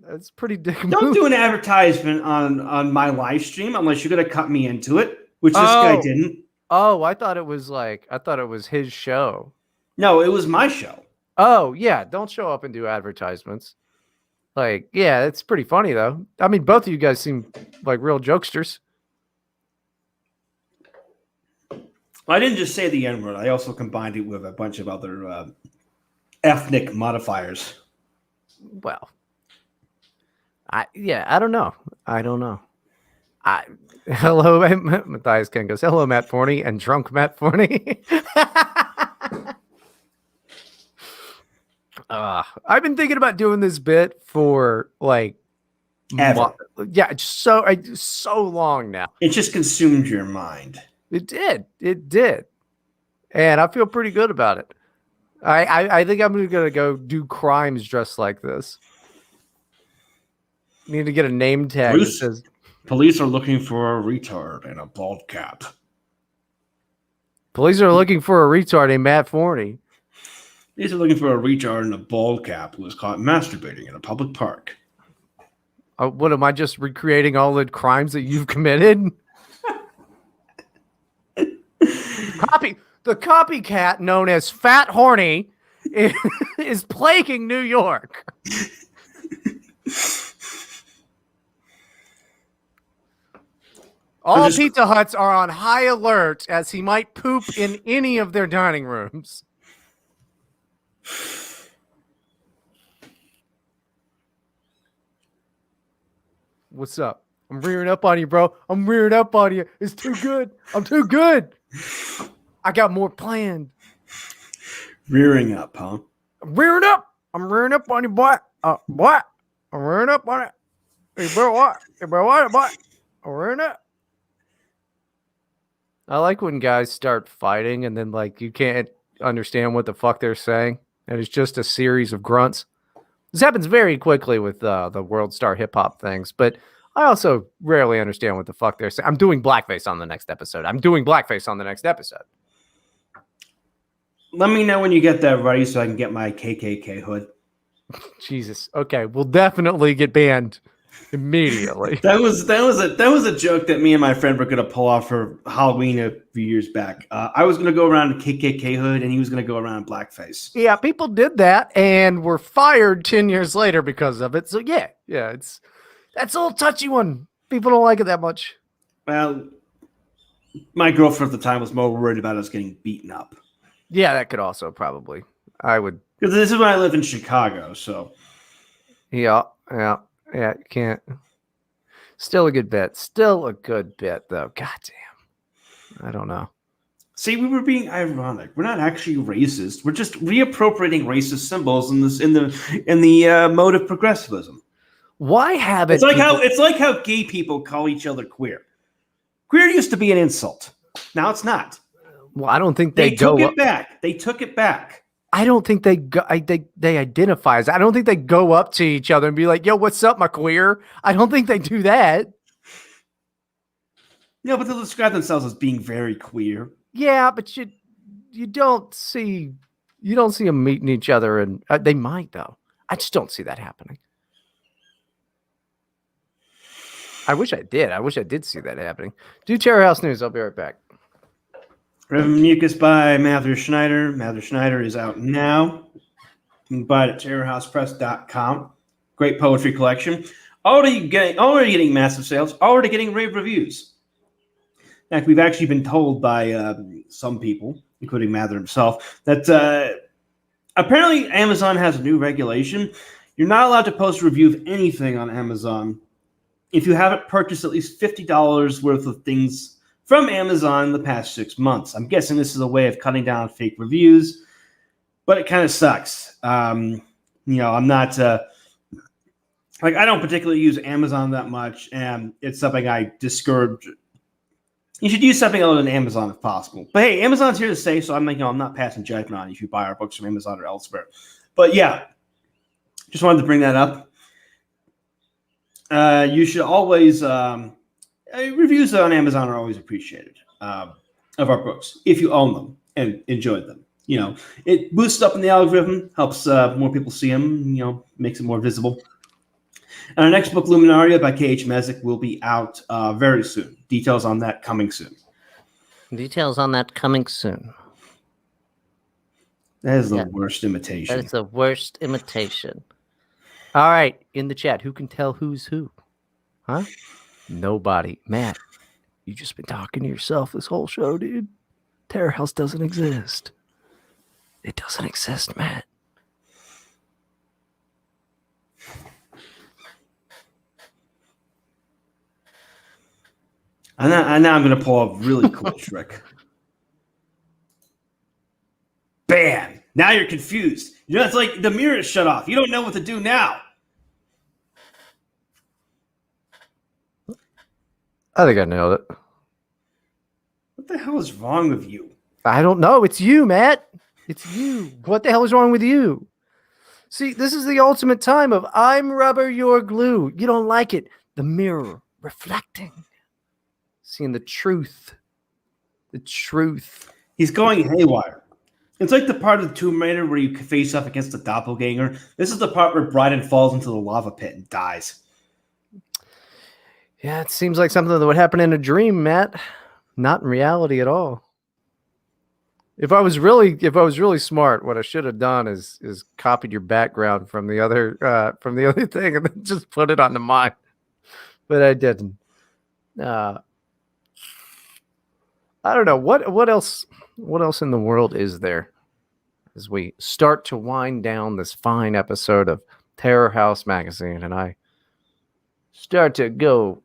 That's pretty dick move. Don't do an advertisement on my live stream unless you're going to cut me into it, which this guy didn't. Oh, I thought it was his show. No, it was my show. Oh, yeah. Don't show up and do advertisements. Like, yeah, it's pretty funny though. I mean, both of you guys seem like real jokesters. I didn't just say the N-word. I also combined it with a bunch of other ethnic modifiers. Well, I don't know. Hello, Matthias Ken goes, hello, Matt Forney and drunk Matt Forney. I've been thinking about doing this bit for like Ever. It's so long now. It just consumed your mind. It did, and I feel pretty good about it. I think I'm gonna go do crimes dressed like this. Need to get a name tag that says police are looking for a retard and a bald cap. Police are looking for a retard named Matt Forney. Police are looking for a retard in a bald cap who was caught masturbating in a public park. What am I just recreating all the crimes that you've committed? The copycat known as Fat Horny is plaguing New York. All Pizza Huts are on high alert as he might poop in any of their dining rooms. What's up? I'm rearing up on you, bro. I'm rearing up on you. It's too good. I'm too good. I got more planned. Rearing up, huh? I'm rearing up. I'm rearing up on you, boy. Boy. I'm rearing up on it. Hey, bro, what? Hey, bro, what? Boy. I'm rearing up. I like when guys start fighting and then like you can't understand what the fuck they're saying. And it's just a series of grunts. This happens very quickly with the World Star hip hop things, but I also rarely understand what the fuck they're saying. I'm doing blackface on the next episode. Let me know when you get that ready so I can get my KKK hood. Jesus. Okay, we'll definitely get banned immediately. That was a joke that me and my friend were gonna pull off for Halloween a few years back. I was gonna go around in KKK hood, and he was gonna go around in blackface. Yeah, people did that and were fired 10 years later because of it. So yeah, that's a little touchy one. People don't like it that much. Well, my girlfriend at the time was more worried about us getting beaten up. Yeah, that could also probably. I would. Because this is when I live in Chicago, so. Yeah, can't. Still a good bit, though. Goddamn. I don't know. See, we were being ironic. We're not actually racist. We're just reappropriating racist symbols in the mode of progressivism. Why haven't it's like how gay people call each other queer. Queer used to be an insult. Now it's not. Well, I don't think they took it back. They took it back. I don't think they identify as. I don't think they go up to each other and be like, "Yo, what's up, my queer?" I don't think they do that. No, but they'll describe themselves as being very queer. Yeah, but you don't see them meeting each other, and they might though. I just don't see that happening. I wish I did. I wish I did see that happening. Do Terror House News. I'll be right back. Reverend Mucus by Mather Schneider. Mather Schneider is out now. You can buy it at terrorhousepress.com. Great poetry collection. Already getting massive sales. Already getting rave reviews. In fact, we've actually been told by some people, including Mather himself, that apparently Amazon has a new regulation. You're not allowed to post a review of anything on Amazon if you haven't purchased at least $50 worth of things from Amazon in the past 6 months. I'm guessing this is a way of cutting down fake reviews, but it kind of sucks. I'm not I don't particularly use Amazon that much, and it's something I discourage. You should use something other than Amazon if possible. But hey, Amazon's here to stay, so I'm not passing judgment on you if you buy our books from Amazon or elsewhere. But yeah, just wanted to bring that up. You should always reviews on Amazon are always appreciated of our books if you own them and enjoyed them. It boosts up in the algorithm, helps more people see them. Makes it more visible. And our next book, Luminaria by K.H. Mezek, will be out very soon. Details on that coming soon. That is the worst imitation. That is the worst imitation. All right, in the chat, who can tell who's who? Huh? Nobody. Matt, you just been talking to yourself this whole show, dude. Terror House doesn't exist. It doesn't exist, Matt. And now I'm going to pull a really cool trick. Bam! Now you're confused. You know, it's like the mirror is shut off. You don't know what to do now. I think I nailed it. What the hell is wrong with you? I don't know. It's you, Matt. It's you. What the hell is wrong with you? See, this is the ultimate time of I'm rubber, you're glue. You don't like it. The mirror reflecting. Seeing the truth. The truth. He's going haywire. It's like the part of the Tomb Raider where you face up against the doppelganger. This is the part where Bryden falls into the lava pit and dies. Yeah, it seems like something that would happen in a dream, Matt. Not in reality at all. If I was really smart, what I should have done is copied your background from the other thing and then just put it onto mine. But I didn't. I don't know what else in the world is there as we start to wind down this fine episode of Terror House Magazine and I start to go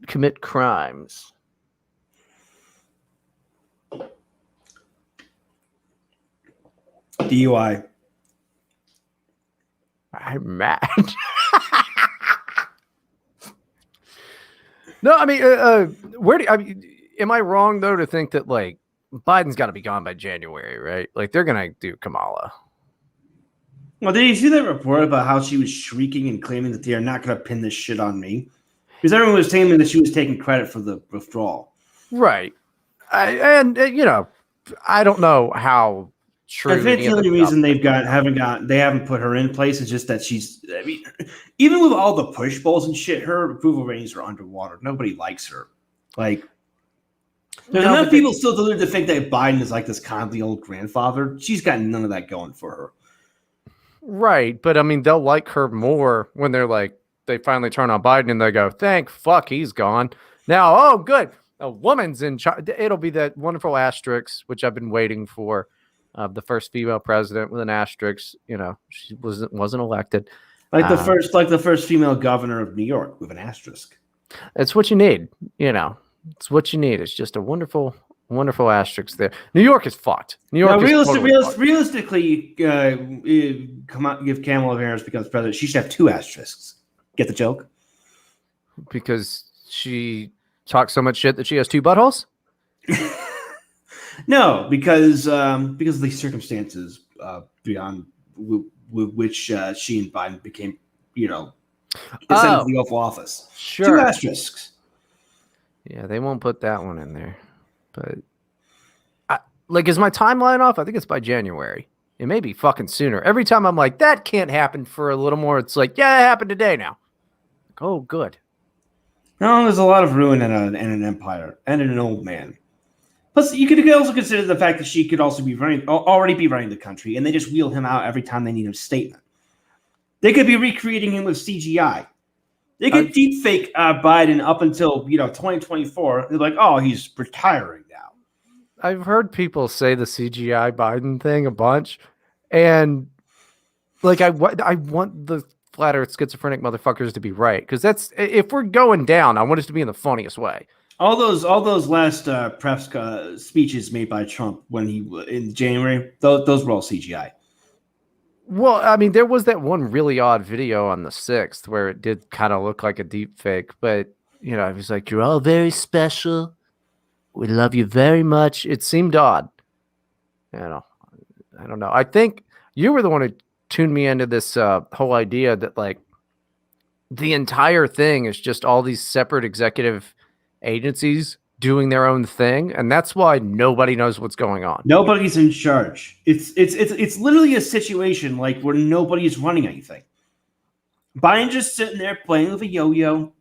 commit crimes. DUI. I'm mad. No, I mean, am I wrong though to think that like Biden's got to be gone by January, right? Like they're gonna do Kamala. Well, did you see that report about how she was shrieking and claiming that they are not going to pin this shit on me? Because everyone was saying that she was taking credit for the withdrawal. Right. I don't know how true. I think the only reason they haven't put her in place is just that even with all the push polls and shit, her approval ratings are underwater. Nobody likes her. Like, there's enough people still to think that Biden is like this kindly old grandfather. She's got none of that going for her. Right, but I mean, they'll like her more when they're like, they finally turn on Biden and they go, thank fuck he's gone. Now, oh, good. A woman's in charge. It'll be that wonderful asterisk, which I've been waiting for. The first female president with an asterisk. You know, she wasn't elected. Like the first female governor of New York with an asterisk. It's what you need. You know, it's what you need. It's just a wonderful asterisk there. New York is fucked. New York. Now, realistically, come out, give Kamala Harris becomes president. She should have two asterisks. Get the joke? Because she talks so much shit that she has two buttholes. No, because of the circumstances beyond which she and Biden became, ascended the Oval Office. Sure. Two asterisks. Yeah, they won't put that one in there. But is my timeline off? I think it's by January. It may be fucking sooner. Every time I'm like, that can't happen for a little more. It's like, yeah, it happened today now. Like, oh, good. No, there's a lot of ruin in an empire and in an old man. Plus, you could also consider the fact that she could also already be running the country, and they just wheel him out every time they need a statement. They could be recreating him with CGI. They could deepfake Biden up until 2024. They're like, oh, he's retiring now. I've heard people say the CGI Biden thing a bunch, and like I want the flat earth schizophrenic motherfuckers to be right, because that's, if we're going down, I want it to be in the funniest way. All those last press speeches made by Trump when he in January, those were all CGI. Well, I mean, there was that one really odd video on the 6th where it did kind of look like a deep fake, but he was like, "You're all very special. We love you very much." It seemed odd. I don't know. I think you were the one who tuned me into this whole idea that like the entire thing is just all these separate executive agencies doing their own thing, and that's why nobody knows what's going on. Nobody's in charge. It's literally a situation like where nobody's running anything. Biden just sitting there playing with a yo-yo.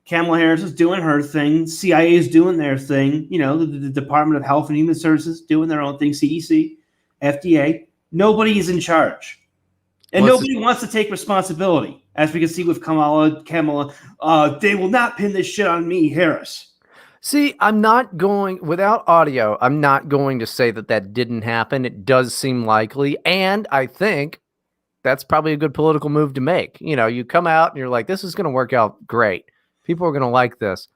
Kamala Harris is doing her thing. CIA is doing their thing. The Department of Health and Human Services doing their own thing. CDC, FDA. Nobody is in charge, and nobody wants to take responsibility. As we can see with Kamala, they will not pin this shit on me, Harris. See, I'm not going, without audio, I'm not going to say that didn't happen. It does seem likely. And I think that's probably a good political move to make. You know, you come out and you're like, this is going to work out great. People are going to like this.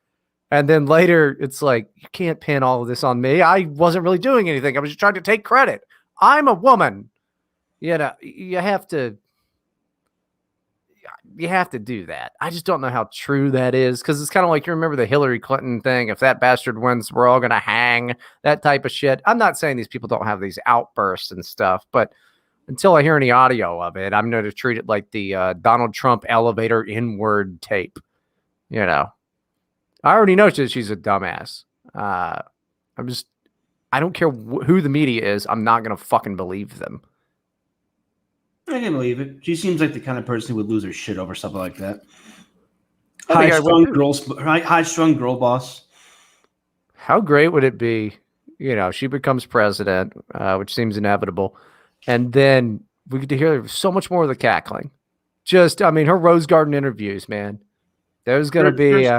And then later it's like, you can't pin all of this on me. I wasn't really doing anything. I was just trying to take credit. I'm a woman. You know, you have to do that. I just don't know how true that is, because it's kind of like, you remember the Hillary Clinton thing. If that bastard wins, we're all going to hang, that type of shit. I'm not saying these people don't have these outbursts and stuff, but until I hear any audio of it, I'm going to treat it like the Donald Trump elevator inward tape. You know, I already know that she's a dumbass. I don't care who the media is. I'm not going to fucking believe them. I can believe it. She seems like the kind of person who would lose her shit over something like that. High-strung girl boss. How great would it be, you know, she becomes president, which seems inevitable, and then we get to hear so much more of the cackling. Just, I mean, her Rose Garden interviews, man. There's going to be...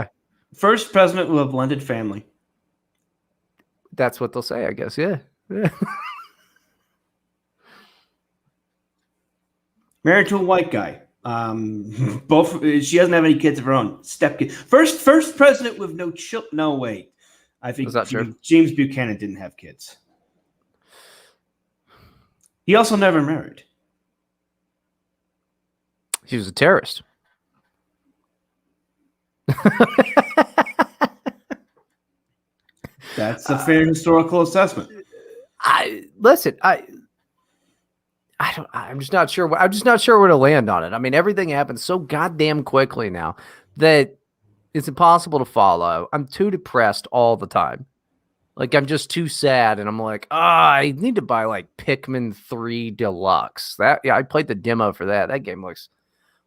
First president with a blended family. That's what they'll say, I guess, yeah. Married to a white guy. Both. She doesn't have any kids of her own. Stepkid. First president with no children. No, wait. I think James Buchanan didn't have kids. He also never married. He was a terrorist. That's a fair historical assessment. I'm just not sure. I'm just not sure where to land on it. I mean, everything happens so goddamn quickly now that it's impossible to follow. I'm too depressed all the time. Like, I'm just too sad, and I'm like, I need to buy like Pikmin 3 Deluxe. I played the demo for that. That game looks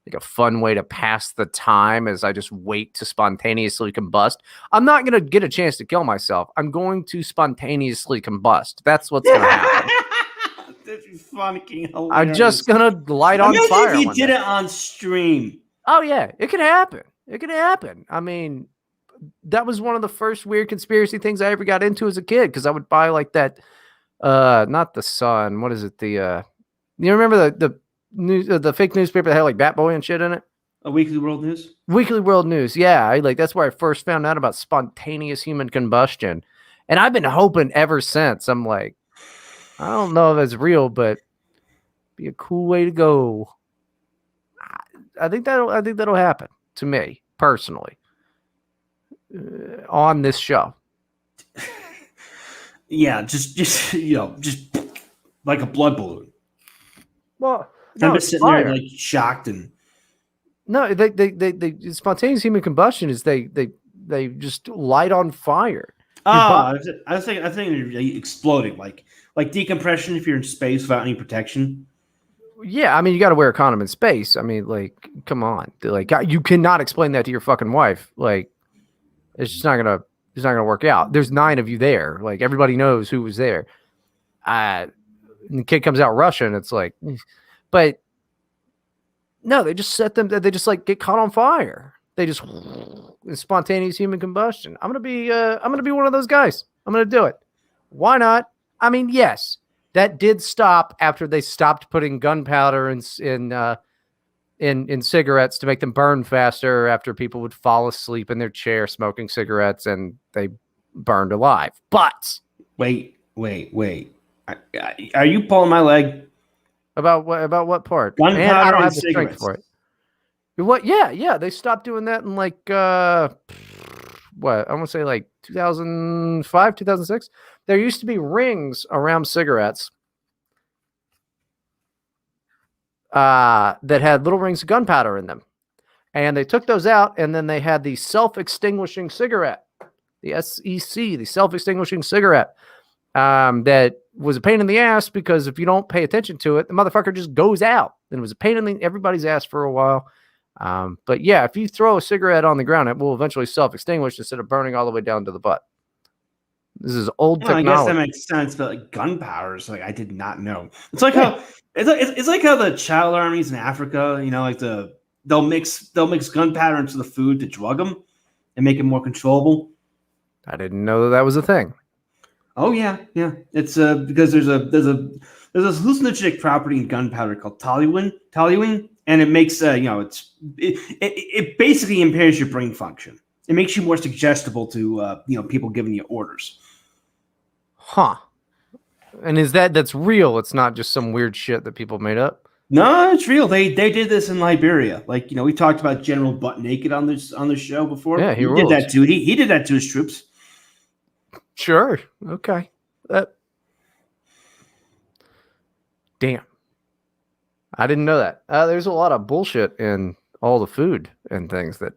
like a fun way to pass the time as I just wait to spontaneously combust. I'm not gonna get a chance to kill myself. I'm going to spontaneously combust. That's what's gonna happen. That'd be fucking hilarious. I'm just gonna light on fire. If you did it on stream. Oh yeah, it could happen. It could happen. I mean, that was one of the first weird conspiracy things I ever got into as a kid, because I would buy like that. Not the Sun. What is it? You remember the fake newspaper that had like Bat Boy and shit in it? A Weekly World News. Weekly World News. Yeah, that's where I first found out about spontaneous human combustion, and I've been hoping ever since. I'm like, I don't know if that's real, but be a cool way to go. I think that'll happen to me personally on this show. Yeah, just just like a blood balloon. Well, I'm just sitting there like shocked and. No, they spontaneous human combustion is they just light on fire. I was thinking exploding, like decompression if you're in space without any protection. Yeah, I mean, you got to wear a condom in space. I mean, like, come on, like, you cannot explain that to your fucking wife. Like, it's just not gonna work out. There's 9 of you there. Like, everybody knows who was there. And the kid comes out Russian. It's like, but no, they just they just like get caught on fire. They just spontaneous human combustion. I'm gonna be one of those guys. I'm gonna do it. Why not? I mean, yes, that did stop after they stopped putting gunpowder in cigarettes to make them burn faster. After people would fall asleep in their chair smoking cigarettes and they burned alive. But wait, are you pulling my leg? About what part? Gunpowder and I don't have the cigarettes. Strength for it. What? Yeah. They stopped doing that in like what? I want to say like 2005, 2006. There used to be rings around cigarettes that had little rings of gunpowder in them, and they took those out, and then they had the self-extinguishing cigarette, the SEC, the self-extinguishing cigarette, that was a pain in the ass because if you don't pay attention to it, the motherfucker just goes out. And it was a pain in everybody's ass for a while. But yeah, if you throw a cigarette on the ground, it will eventually self-extinguish instead of burning all the way down to the butt. This is old technology. I guess that makes sense, but like gunpowder is like, I did not know. It's like how it's like how the child armies in Africa, like the they'll mix gunpowder into the food to drug them and make it more controllable. I didn't know that was a thing. Oh yeah. It's because there's a hallucinogenic property in gunpowder called toluene, and it makes it basically impairs your brain function. It makes you more suggestible to people giving you orders. Huh. And that's real? It's not just some weird shit that people made up? No, it's real. They did this in Liberia. Like, we talked about General Butt Naked on this show before. Yeah, he did that too. He did that to his troops. Sure. Okay. Damn. I didn't know that. There's a lot of bullshit in all the food and things that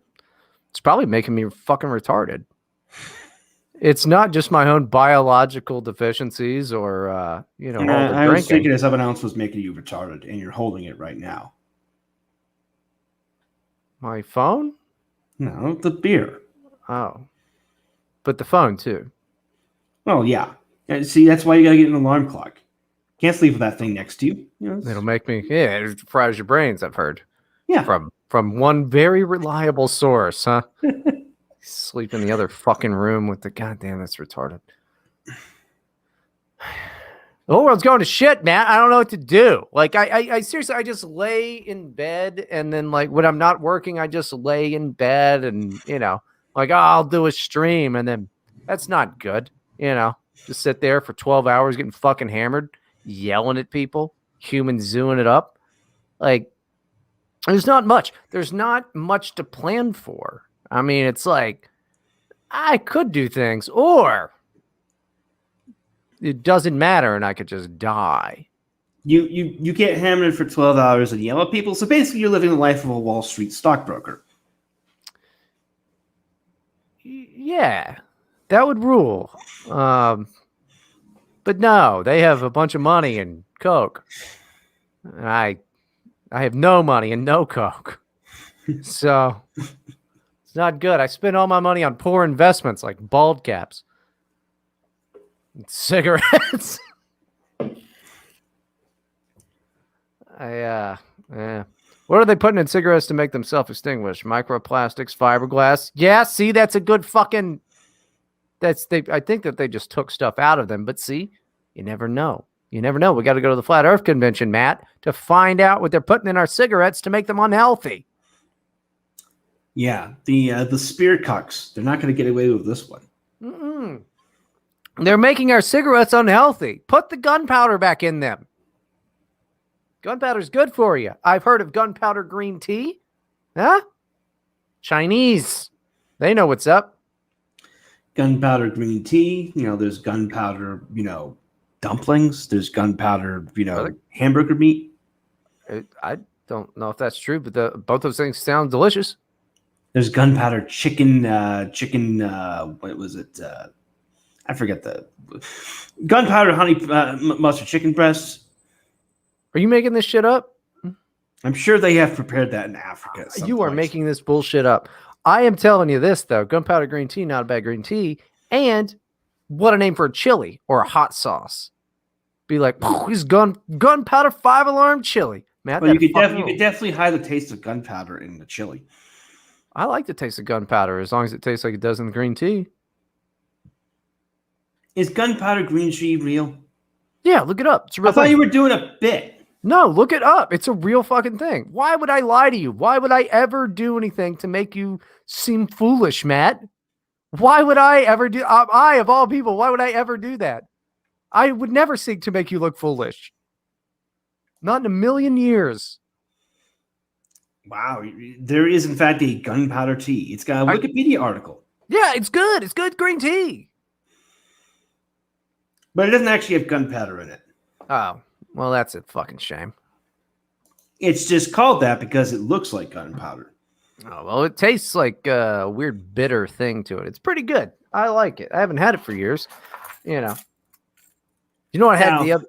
it's probably making me fucking retarded. It's not just my own biological deficiencies or, all the drinking. I was thinking that someone else was making you retarded, and you're holding it right now. My phone? No, the beer. Oh. But the phone, too. Well, yeah. And see, that's why you got to get an alarm clock. Can't sleep with that thing next to you. It'll make me, it fries your brains, I've heard. Yeah. From one very reliable source, huh? Sleep in the other fucking room with the goddamn, that's retarded. The whole world's going to shit, man. I don't know what to do. Like, I seriously, I just lay in bed, and then, like, when I'm not working, I just lay in bed and, like, I'll do a stream, and then that's not good, just sit there for 12 hours getting fucking hammered, yelling at people, human zooing it up. Like, there's not much to plan for. I mean, it's like, I could do things, or it doesn't matter and I could just die. You get hammered for 12 hours and yell at people, so basically you're living the life of a Wall Street stockbroker. Yeah, that would rule. But no, they have a bunch of money and coke. And I have no money and no coke. So it's not good. I spend all my money on poor investments like bald caps and cigarettes. Yeah. What are they putting in cigarettes to make them self-extinguish? Microplastics, fiberglass. Yeah, see, that's a good fucking. I think that they just took stuff out of them, but see, you never know. You never know. We got to go to the Flat Earth Convention, Matt, to find out what they're putting in our cigarettes to make them unhealthy. Yeah, the spear cucks. They're not going to get away with this one. Mm-mm. They're making our cigarettes unhealthy. Put the gunpowder back in them. Gunpowder's good for you. I've heard of gunpowder green tea. Huh? Chinese. They know what's up. Gunpowder green tea. There's gunpowder, dumplings. There's gunpowder, Really? Hamburger meat. I don't know if that's true, but both those things sound delicious. There's gunpowder chicken. What was it? I forget the gunpowder honey mustard chicken breasts. Are you making this shit up? I'm sure they have prepared that in Africa. You are making this bullshit up. I am telling you this, though. Gunpowder green tea, not a bad green tea. And what a name for a chili or a hot sauce. Be like, he's gunpowder 5-alarm chili. Matt, well, you could definitely hide the taste of gunpowder in the chili. I like the taste of gunpowder as long as it tastes like it does in the green tea. Is gunpowder green tea real? Yeah, look it up. It's a real I thought thing. you were doing a bit. No, look it up. It's a real fucking thing. Why would I lie to you? Why would I ever do anything to make you seem foolish, Matt? Why would I ever do? I, of all people, why would I ever do that? I would never seek to make you look foolish. Not in a million years. Wow. There is, in fact, a gunpowder tea. It's got a Wikipedia article. Yeah, it's good. It's good green tea. But it doesn't actually have gunpowder in it. Oh, well, that's a fucking shame. It's just called that because it looks like gunpowder. Oh, well, it tastes like a weird bitter thing to it. It's pretty good. I like it. I haven't had it for years. You know what I had the other.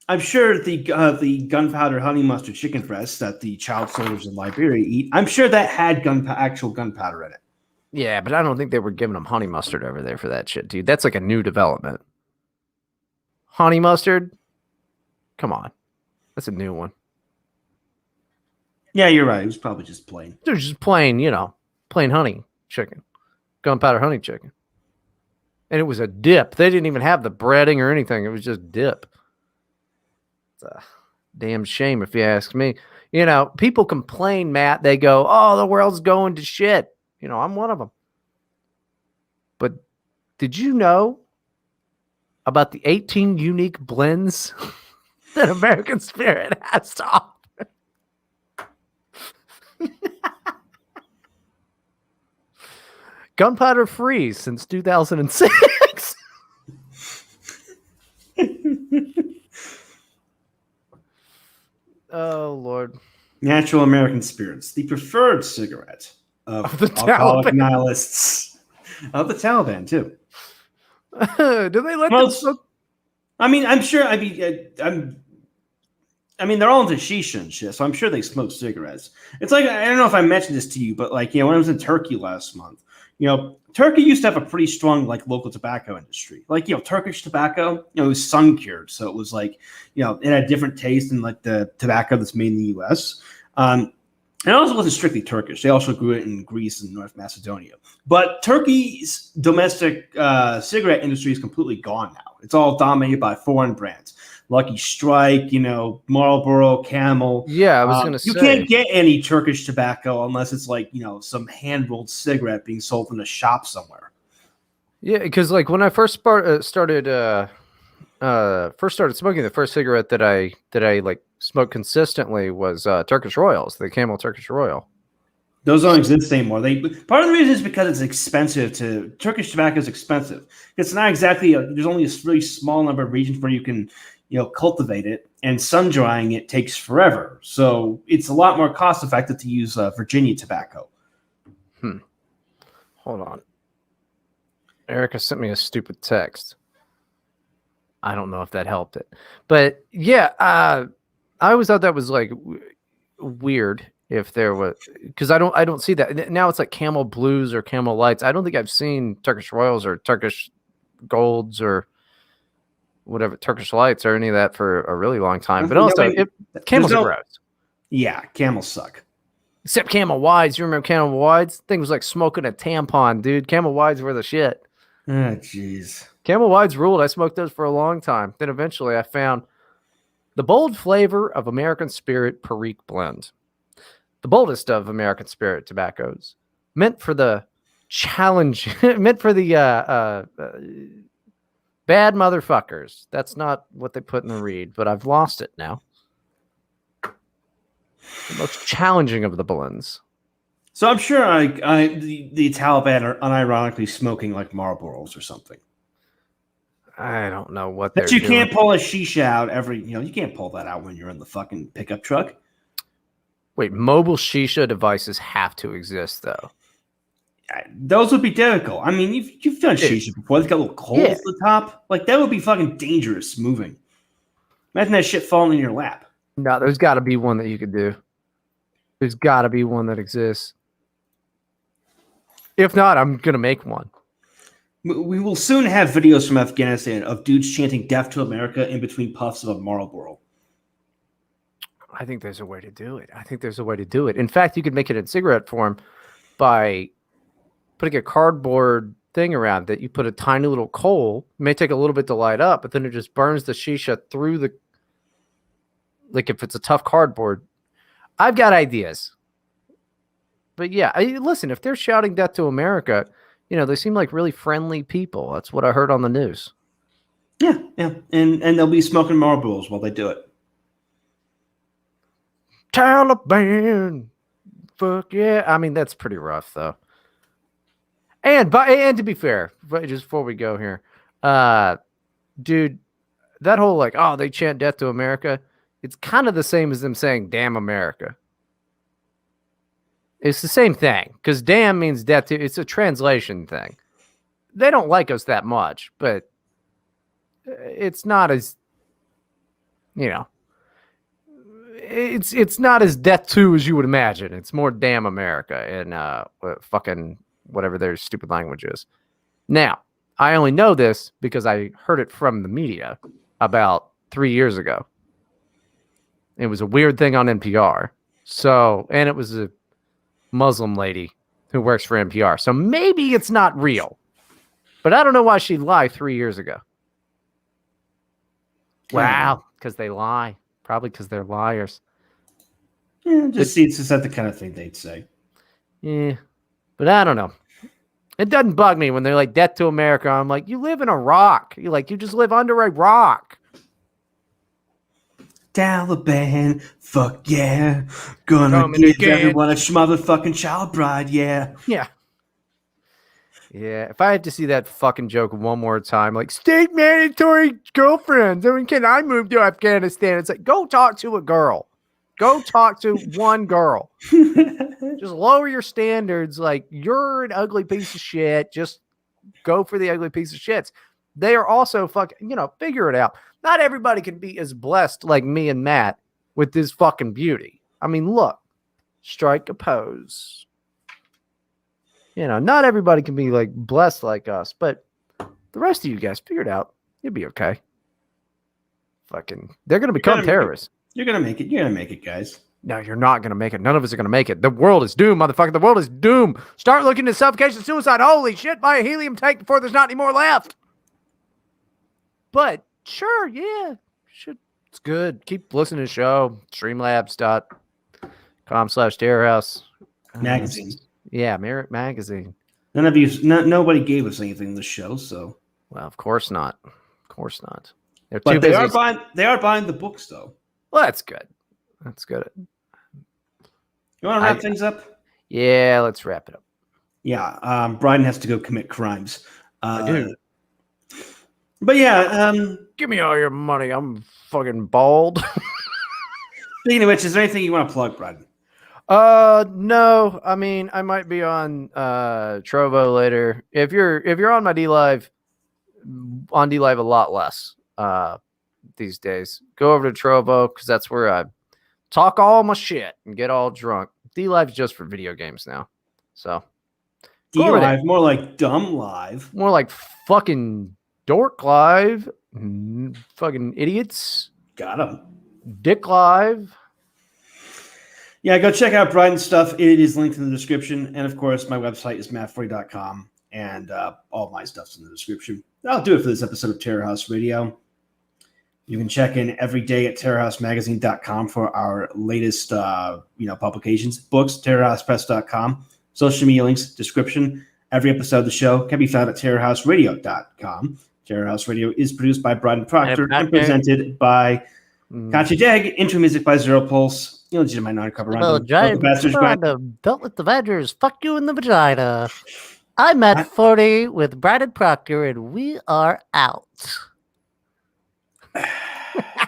I'm sure the gunpowder honey mustard chicken breasts that the child soldiers in Liberia eat, I'm sure that had actual gunpowder in it. Yeah, but I don't think they were giving them honey mustard over there for that shit, dude. That's like a new development. Honey mustard? Come on. That's a new one. Yeah, you're right. It was probably just plain. They're just plain, plain honey chicken, gunpowder honey chicken. And it was a dip. They didn't even have the breading or anything. It was just dip. It's a damn shame if you ask me. People complain, Matt. They go, oh, the world's going to shit. I'm one of them. But did you know about the 18 unique blends that American Spirit has to offer? Gunpowder free since 2006. Oh, Lord. Natural American Spirits, the preferred cigarette of the alcoholic Taliban. nihilists. Of the Taliban, too. Do they let them smoke? I mean, I'm sure. I mean, they're all into shisha and shit, so I'm sure they smoke cigarettes. It's like, I don't know if I mentioned this to you, but like, when I was in Turkey last month, Turkey used to have a pretty strong like local tobacco industry. Like, Turkish tobacco, it was sun cured, so it was like, it had a different taste than like the tobacco that's made in the U.S. And it also wasn't strictly Turkish. They also grew it in Greece and North Macedonia. But Turkey's domestic cigarette industry is completely gone now. It's all dominated by foreign brands. Lucky Strike, Marlboro, Camel. Yeah, I was going to say. You can't get any Turkish tobacco unless it's like, some hand-rolled cigarette being sold in a shop somewhere. Yeah, because like when I first started smoking, the first cigarette that I like smoked consistently was Turkish Royals, the Camel Turkish Royal. Those don't exist anymore. Part of the reason is because it's expensive. Turkish tobacco is expensive. It's not exactly there's only a really small number of regions where you can cultivate it, and sun drying it takes forever. So it's a lot more cost effective to use Virginia tobacco. Hold on. Erica sent me a stupid text. I don't know if that helped it, but yeah, I always thought that was like weird. If there was, because I don't see that now. It's like Camel Blues or Camel Lights. I don't think I've seen Turkish Royals or Turkish Golds or whatever, Turkish Lights or any of that for a really long time. But also, Camels are gross. Yeah, Camels suck. Except Camel Wides. You remember Camel Wides? Thing was like smoking a tampon, dude. Camel Wides were the shit. Oh, jeez. Camel Wides ruled. I smoked those for a long time. Then eventually I found the bold flavor of American Spirit Perique Blend. The boldest of American Spirit tobaccos, meant for the challenge, meant for the bad motherfuckers. That's not what they put in the read, but I've lost it now. The most challenging of the blends. So I'm sure the Taliban are unironically smoking like Marlboros or something. I don't know what that they're you can't pull a shisha out you can't pull that out when you're in the fucking pickup truck. Wait, mobile shisha devices have to exist, though. Those would be difficult. I mean, you've done shisha before. It's got little coals at the top. Like, that would be fucking dangerous moving. Imagine that shit falling in your lap. No, there's got to be one that you could do. There's got to be one that exists. If not, I'm going to make one. We will soon have videos from Afghanistan of dudes chanting "Death to America" in between puffs of a Marlboro. I think there's a way to do it. In fact, you could make it in cigarette form by putting a cardboard thing around that. You put a tiny little coal. It may take a little bit to light up, but then it just burns the shisha through the... Like if it's a tough cardboard. I've got ideas. But yeah, listen, if they're shouting "Death to America," they seem like really friendly people. That's what I heard on the news. Yeah. And they'll be smoking Marlboros while they do it. Taliban, fuck yeah! I mean, that's pretty rough, though. And to be fair, but just before we go here, dude, that whole like, oh, they chant "Death to America." It's kind of the same as them saying "Damn America." It's the same thing because "damn" means death to. It's a translation thing. They don't like us that much, but it's not as, it's not as death to as you would imagine. It's more "damn America" and fucking whatever their stupid language is. Now, I only know this because I heard it from the media about 3 years ago. It was a weird thing on NPR. So, and it was a Muslim lady who works for NPR. So maybe it's not real. But I don't know why she'd lie 3 years ago. Wow, because they lie. Probably because they're liars. Yeah, it's just not the kind of thing they'd say. Yeah, but I don't know. It doesn't bug me when they're like death to America. I'm like, you live in a rock. You just live under a rock. Taliban, fuck yeah. Gonna Coming give again. everyone a motherfucking child bride, yeah. Yeah. Yeah, if I had to see that fucking joke one more time, like state mandatory girlfriends. I mean, can I move to Afghanistan? It's like, go talk to a girl. Go talk to one girl. Just lower your standards. Like, you're an ugly piece of shit. Just go for the ugly piece of shits. They are also fucking, figure it out. Not everybody can be as blessed like me and Matt with this fucking beauty. I mean, look, strike a pose. Not everybody can be like blessed like us, but the rest of you guys figure it out. You'll be okay. Fucking, they're going to become terrorists. You're going to make it. You're going to make it, guys. No, you're not going to make it. None of us are going to make it. The world is doomed, motherfucker. The world is doomed. Start looking at suffocation, suicide. Holy shit, buy a helium tank before there's not any more left. But sure, yeah. It's good. Keep listening to the show. Streamlabs.com/terrorhouse. Magazine. Yeah, Merit Magazine. Nobody gave us anything in the show, so. Well, of course not. Of course not. They're But too busy. They are buying the books, though. Well, that's good. That's good. You want to wrap things up? Yeah, let's wrap it up. Yeah, Bryden has to go commit crimes. I do. But yeah, Give me all your money. I'm fucking bald. Speaking of which, is there anything you want to plug, Bryden? No. I mean, I might be on Trovo later. If you're on my D Live a lot less these days. Go over to Trovo because that's where I talk all my shit and get all drunk. D Live's just for video games now. So D Live, more like dumb live. More like fucking dork live. Fucking idiots. Got him. Dick live. Yeah, go check out Bryden's stuff. It is linked in the description. And of course, my website is mattforney.com. And all my stuff's in the description. That'll do it for this episode of Terror House Radio. You can check in every day at terrorhousemagazine.com for our latest publications, books, terrorhousepress.com, social media links, description. Every episode of the show can be found at terrorhouseradio.com. Terror House Radio is produced by Bryden Proctor and presented by Kachi Deg. Intro music by Zero Pulse. You'll see my non-cover random. Don't let the Badgers fuck you in the vagina. I'm Matt Forney with Bryden Proctor, and we are out.